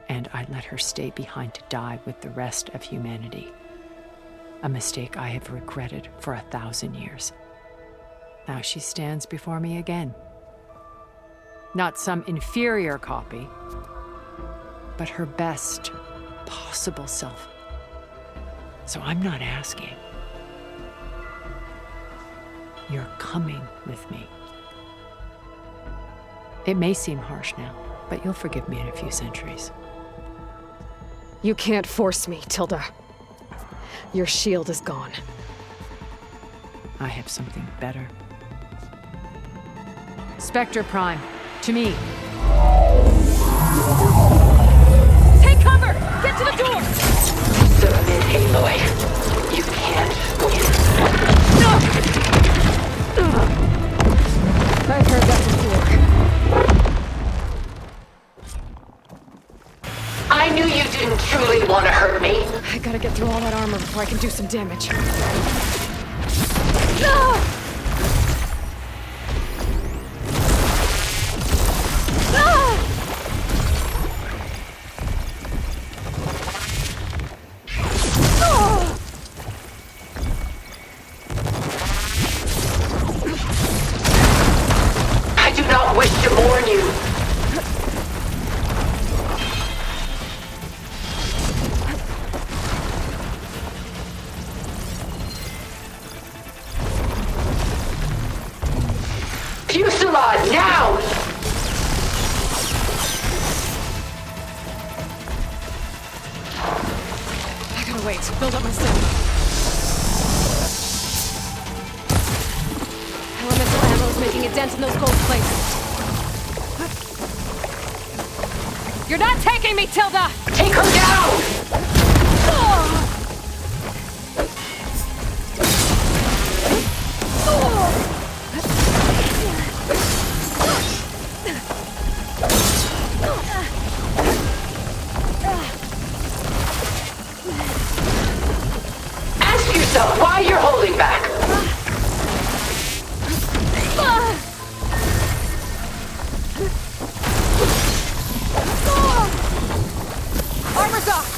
And I let her stay behind to die with the rest of humanity. A mistake I have regretted for 1,000 years. Now she stands before me again. Not some inferior copy, but her best possible self. So I'm not asking. You're coming with me. It may seem harsh now, but you'll forgive me in a few centuries. You can't force me, Tilda. Your shield is gone. I have something better. Spectre Prime, to me. Take cover! Get to the door! Submit, Aloy. You can't win. No! I've heard that before. I knew you didn't truly want to hurt me. I gotta get through all that armor before I can do some damage. I do not wish to mourn you. Fusillade, now! I gotta wait, build up my stamina. Elemental ammo is making a dent in those gold plates. You're not taking me, Tilda! Take her down! Ask yourself why you're holding back. Armor's off!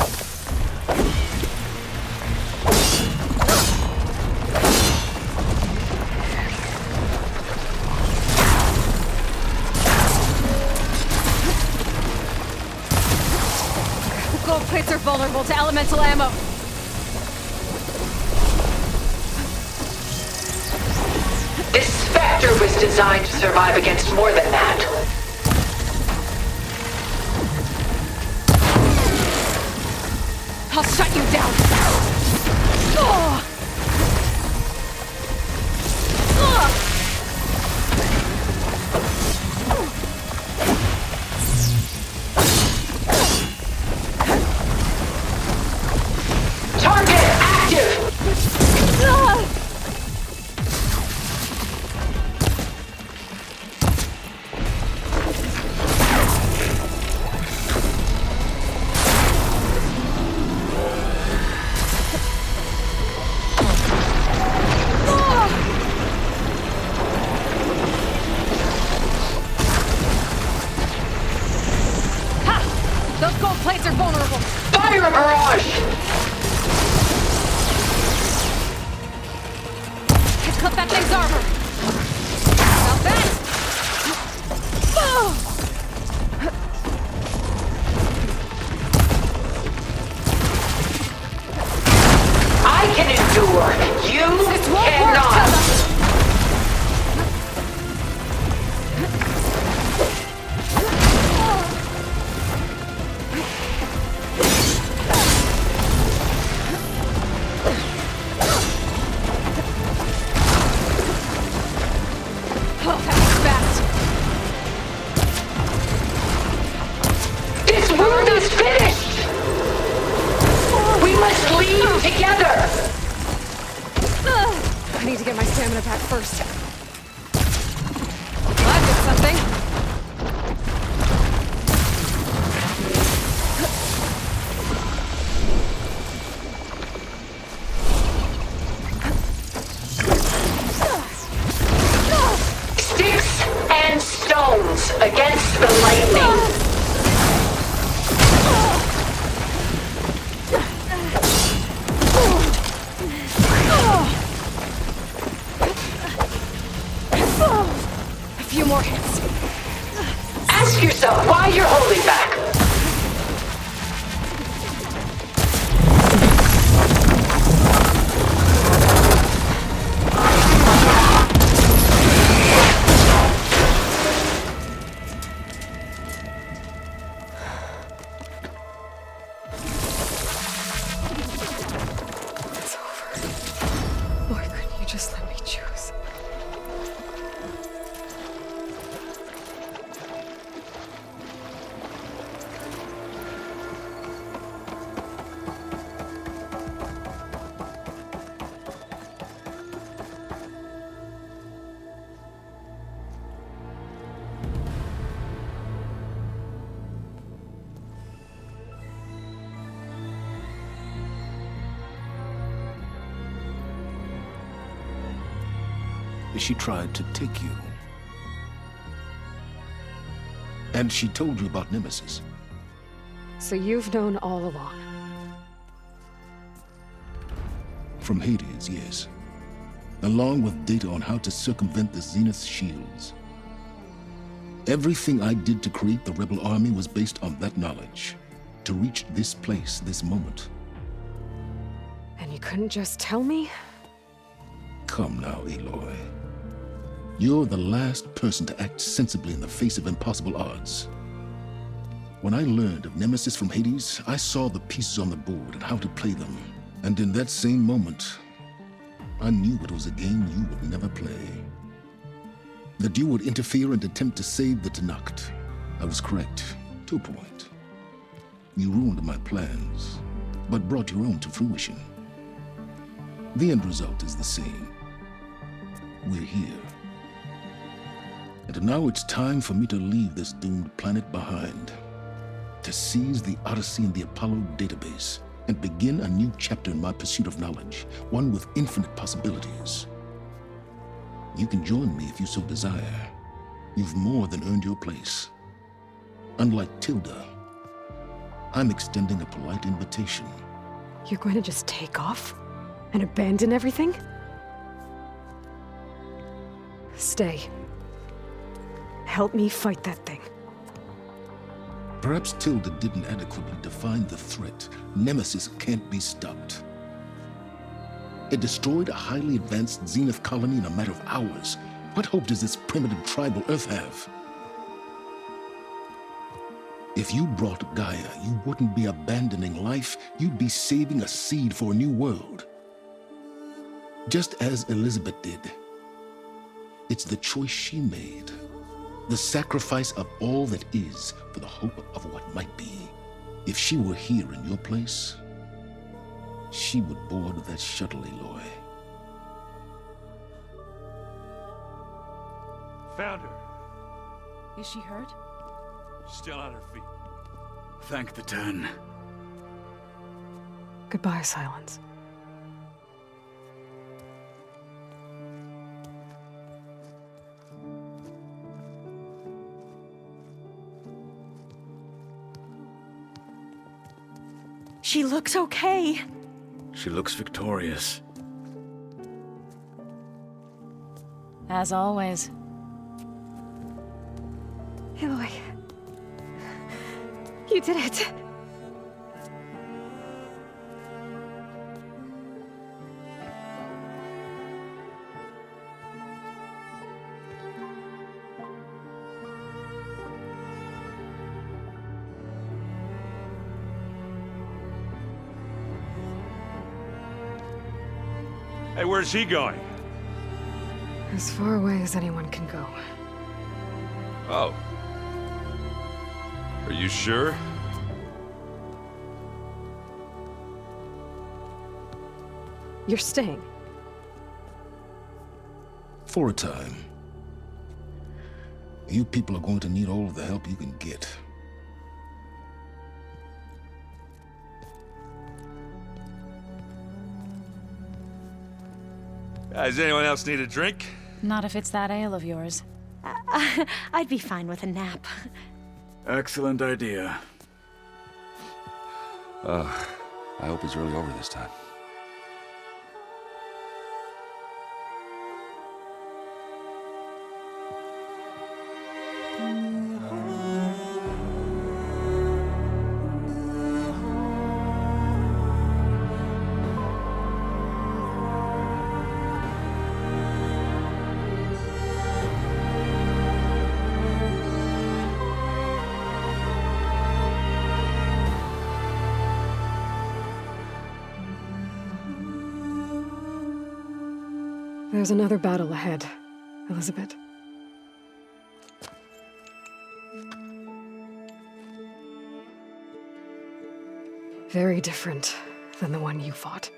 Gold plates are vulnerable to elemental ammo. This Spectre was designed to survive against more than that. I'll shut you down. Oh. Target active! Those gold plates are vulnerable. Fire a barrage! Just clip that thing's armor. Now that. I can endure. You This won't work, cannot. Tilda. Oh, that was fast. This wound is finished. We must leave together. I need to get my stamina back first. Well, I did something. Sticks and stones against the lightning. A few more hits. Ask yourself why you're holding back. It's over. Why couldn't you just let me choose? She tried to take you. And she told you about Nemesis. So you've known all along. From Hades, yes. Along with data on how to circumvent the Zenith's shields. Everything I did to create the rebel army was based on that knowledge. To reach this place, this moment. And you couldn't just tell me? Come now, Aloy. You're the last person to act sensibly in the face of impossible odds. When I learned of Nemesis from Hades, I saw the pieces on the board and how to play them. And in that same moment, I knew it was a game you would never play. That you would interfere and attempt to save the Tenakth. I was correct, to a point. You ruined my plans, but brought your own to fruition. The end result is the same. We're here. And now it's time for me to leave this doomed planet behind. To seize the Odyssey and the Apollo database, and begin a new chapter in my pursuit of knowledge, one with infinite possibilities. You can join me if you so desire. You've more than earned your place. Unlike Tilda, I'm extending a polite invitation. You're going to just take off? And abandon everything? Stay. Help me fight that thing. Perhaps Tilda didn't adequately define the threat. Nemesis can't be stopped. It destroyed a highly advanced Zenith colony in a matter of hours. What hope does this primitive tribal Earth have? If you brought Gaia, you wouldn't be abandoning life, you'd be saving a seed for a new world. Just as Elizabeth did. It's the choice she made. The sacrifice of all that is for the hope of what might be. If she were here in your place, she would board that shuttle, Aloy. Found her. Is she hurt? Still on her feet. Thank the Ten. Goodbye, Silence. She looks okay. She looks victorious. As always. Aloy. You did it. Hey, where's he going? As far away as anyone can go. Oh. Are you sure? You're staying. For a time. You people are going to need all of the help you can get. Does anyone else need a drink? Not if it's that ale of yours. I'd be fine with a nap. Excellent idea. I hope it's really over this time. There's another battle ahead, Elizabeth. Very different than the one you fought.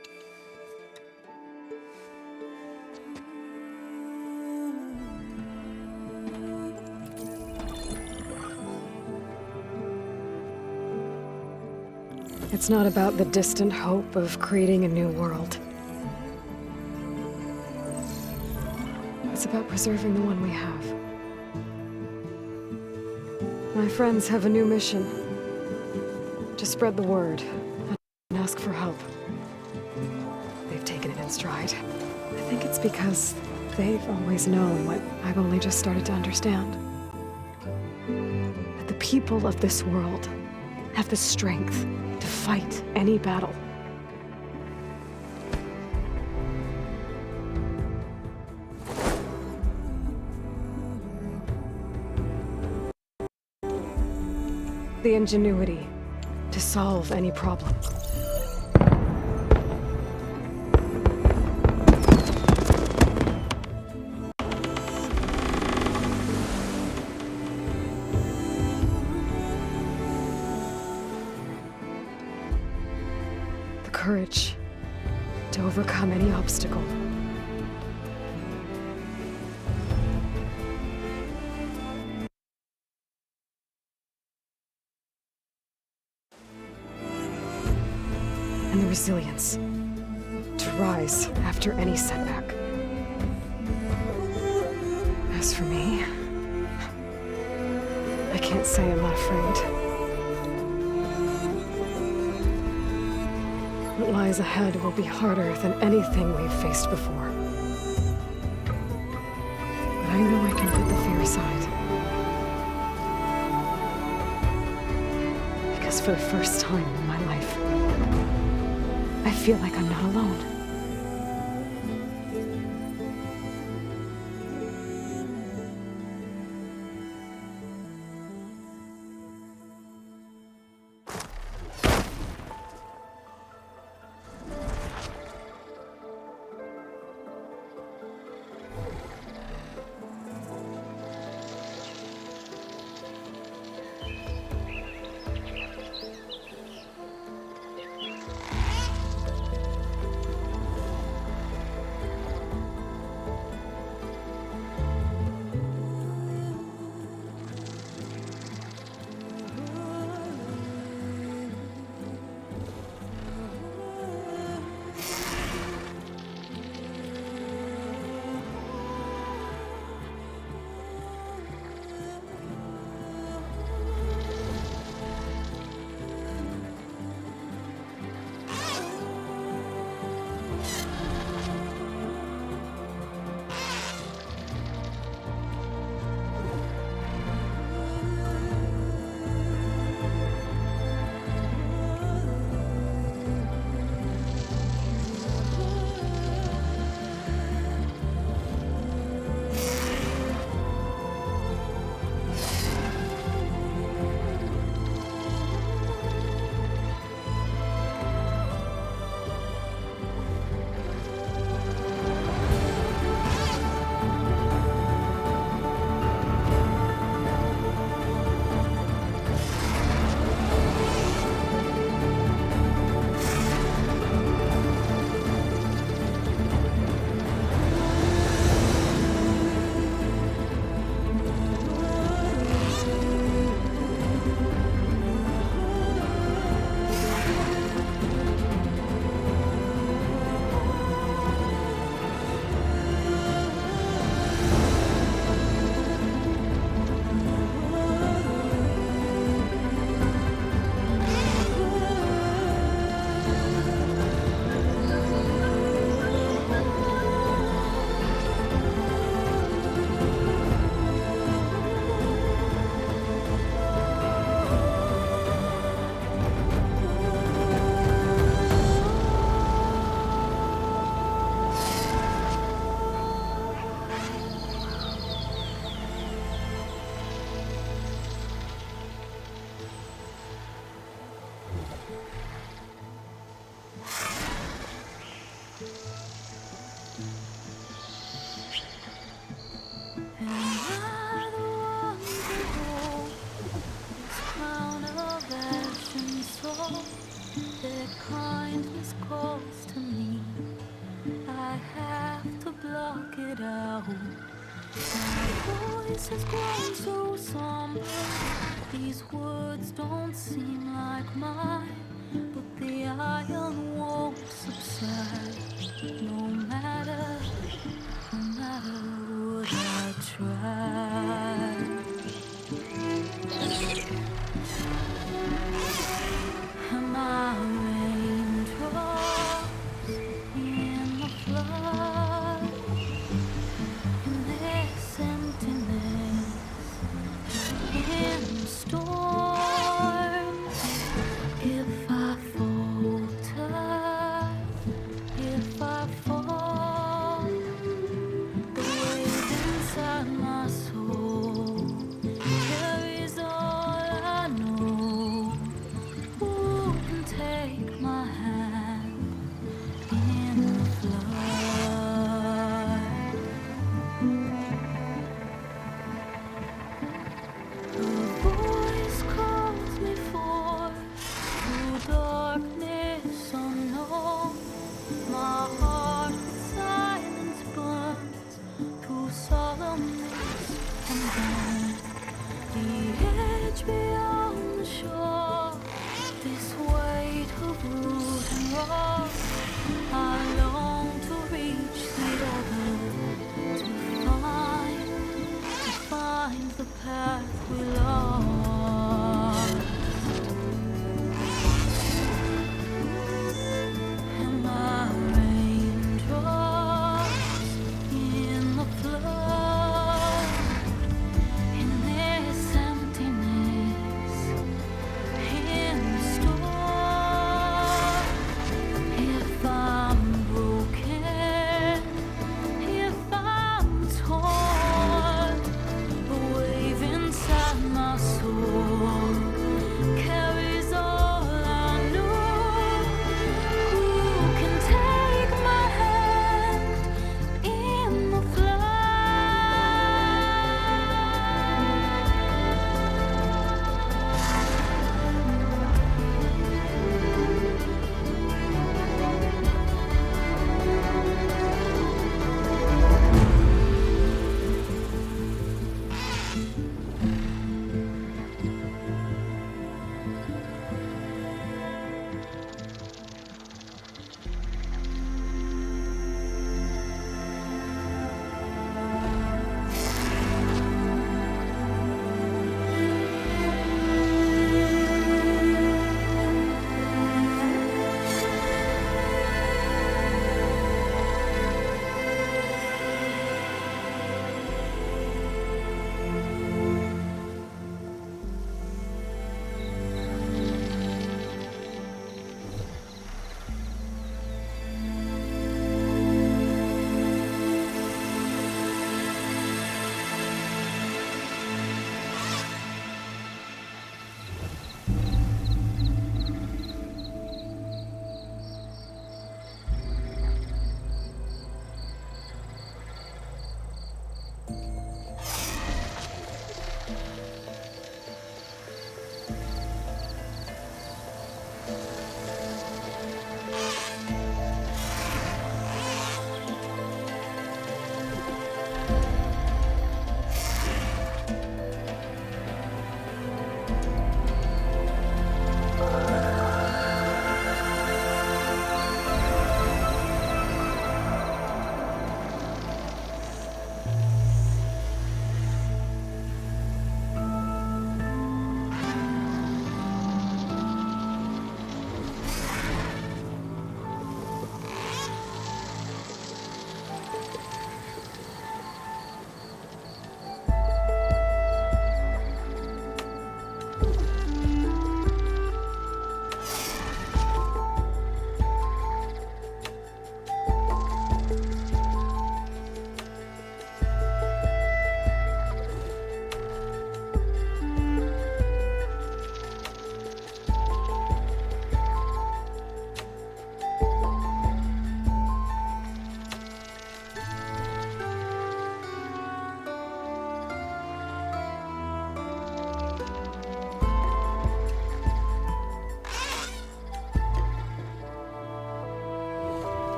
It's not about the distant hope of creating a new world. It's about preserving the one we have. My friends have a new mission. To spread the word and ask for help. They've taken it in stride. I think it's because they've always known what I've only just started to understand. That the people of this world have the strength to fight any battle. The ingenuity to solve any problem. The courage to overcome any obstacle. And the resilience to rise after any setback. As for me, I can't say I'm not afraid. What lies ahead will be harder than anything we've faced before. But I know I can put the fear aside. Because for the first time in my life, I feel like I'm not alone. voice has grown so somber. These words don't seem like mine, but the iron won't subside. No matter what would I try? Am I raindrops in the flood? In this emptiness, in the storm, if I falter, if I fall, the weight inside my soul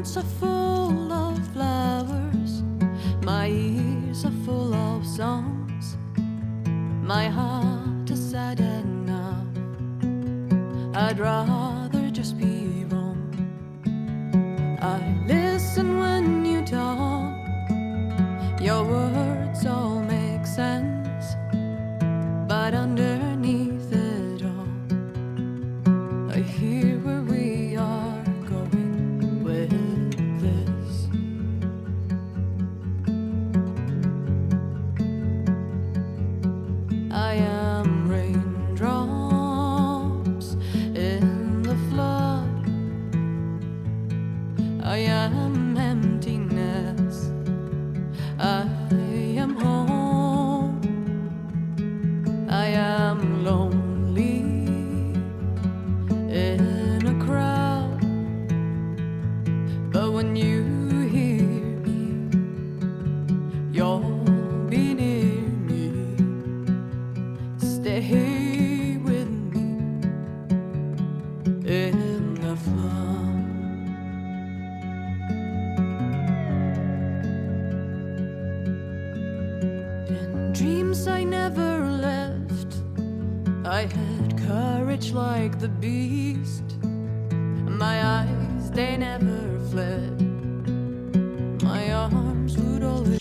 hands are full of flowers, my ears are full of songs, my heart is sad enough, I'd rather just be wrong. I listen when you talk, your words all make sense, but underneath it all, I hear where we are going with this. I am raindrops in the flood, I am emptiness, I am home, I am lonely in a crowd, when you hear me, you'll be near me. Stay with me in the fun. In dreams I never left, I had courage like the beast. My eyes, they never fled. My arms would always.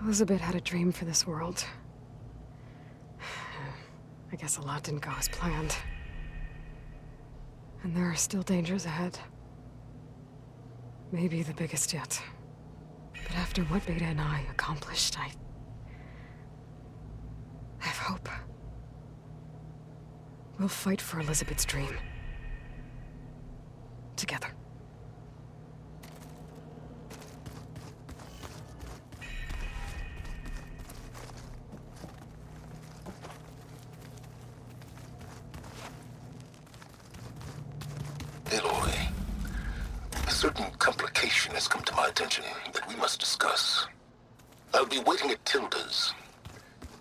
Elizabeth had a dream for this world. I guess a lot didn't go as planned. And there are still dangers ahead. Maybe the biggest yet. But after what Beta and I accomplished, I have hope. We'll fight for Elizabeth's dream. Together. Aloy, a certain complication has come to my attention that we must discuss. I'll be waiting at Tilda's.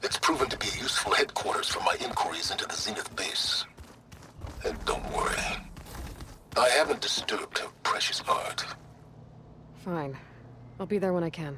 It's proven to be a useful headquarters for my inquiries into the Zenith base. And don't worry, I haven't disturbed her precious art. Fine. I'll be there when I can.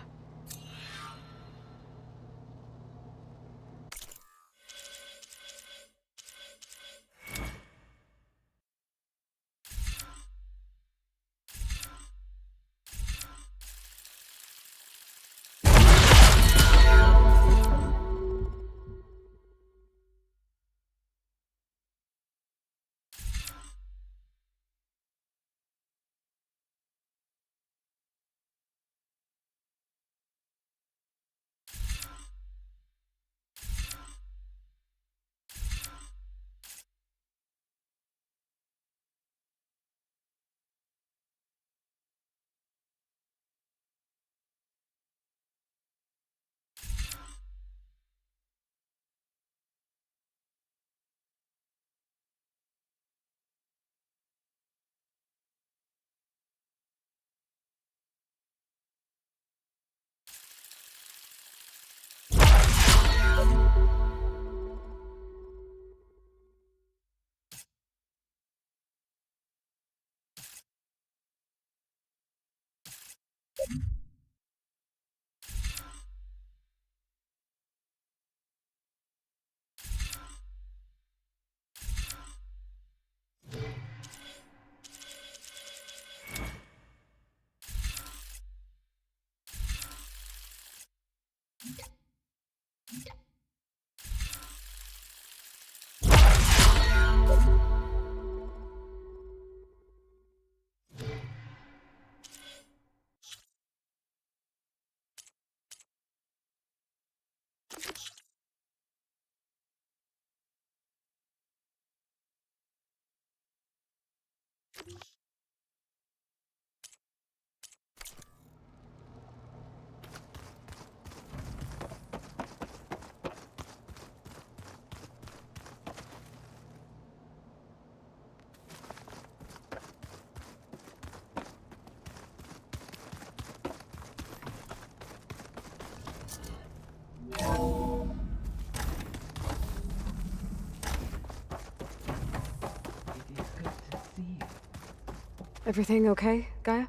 Everything okay, Gaia?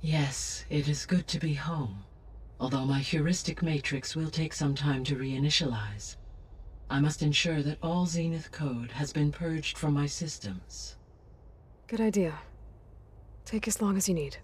Yes, it is good to be home. Although my heuristic matrix will take some time to reinitialize, I must ensure that all Zenith code has been purged from my systems. Good idea. Take as long as you need.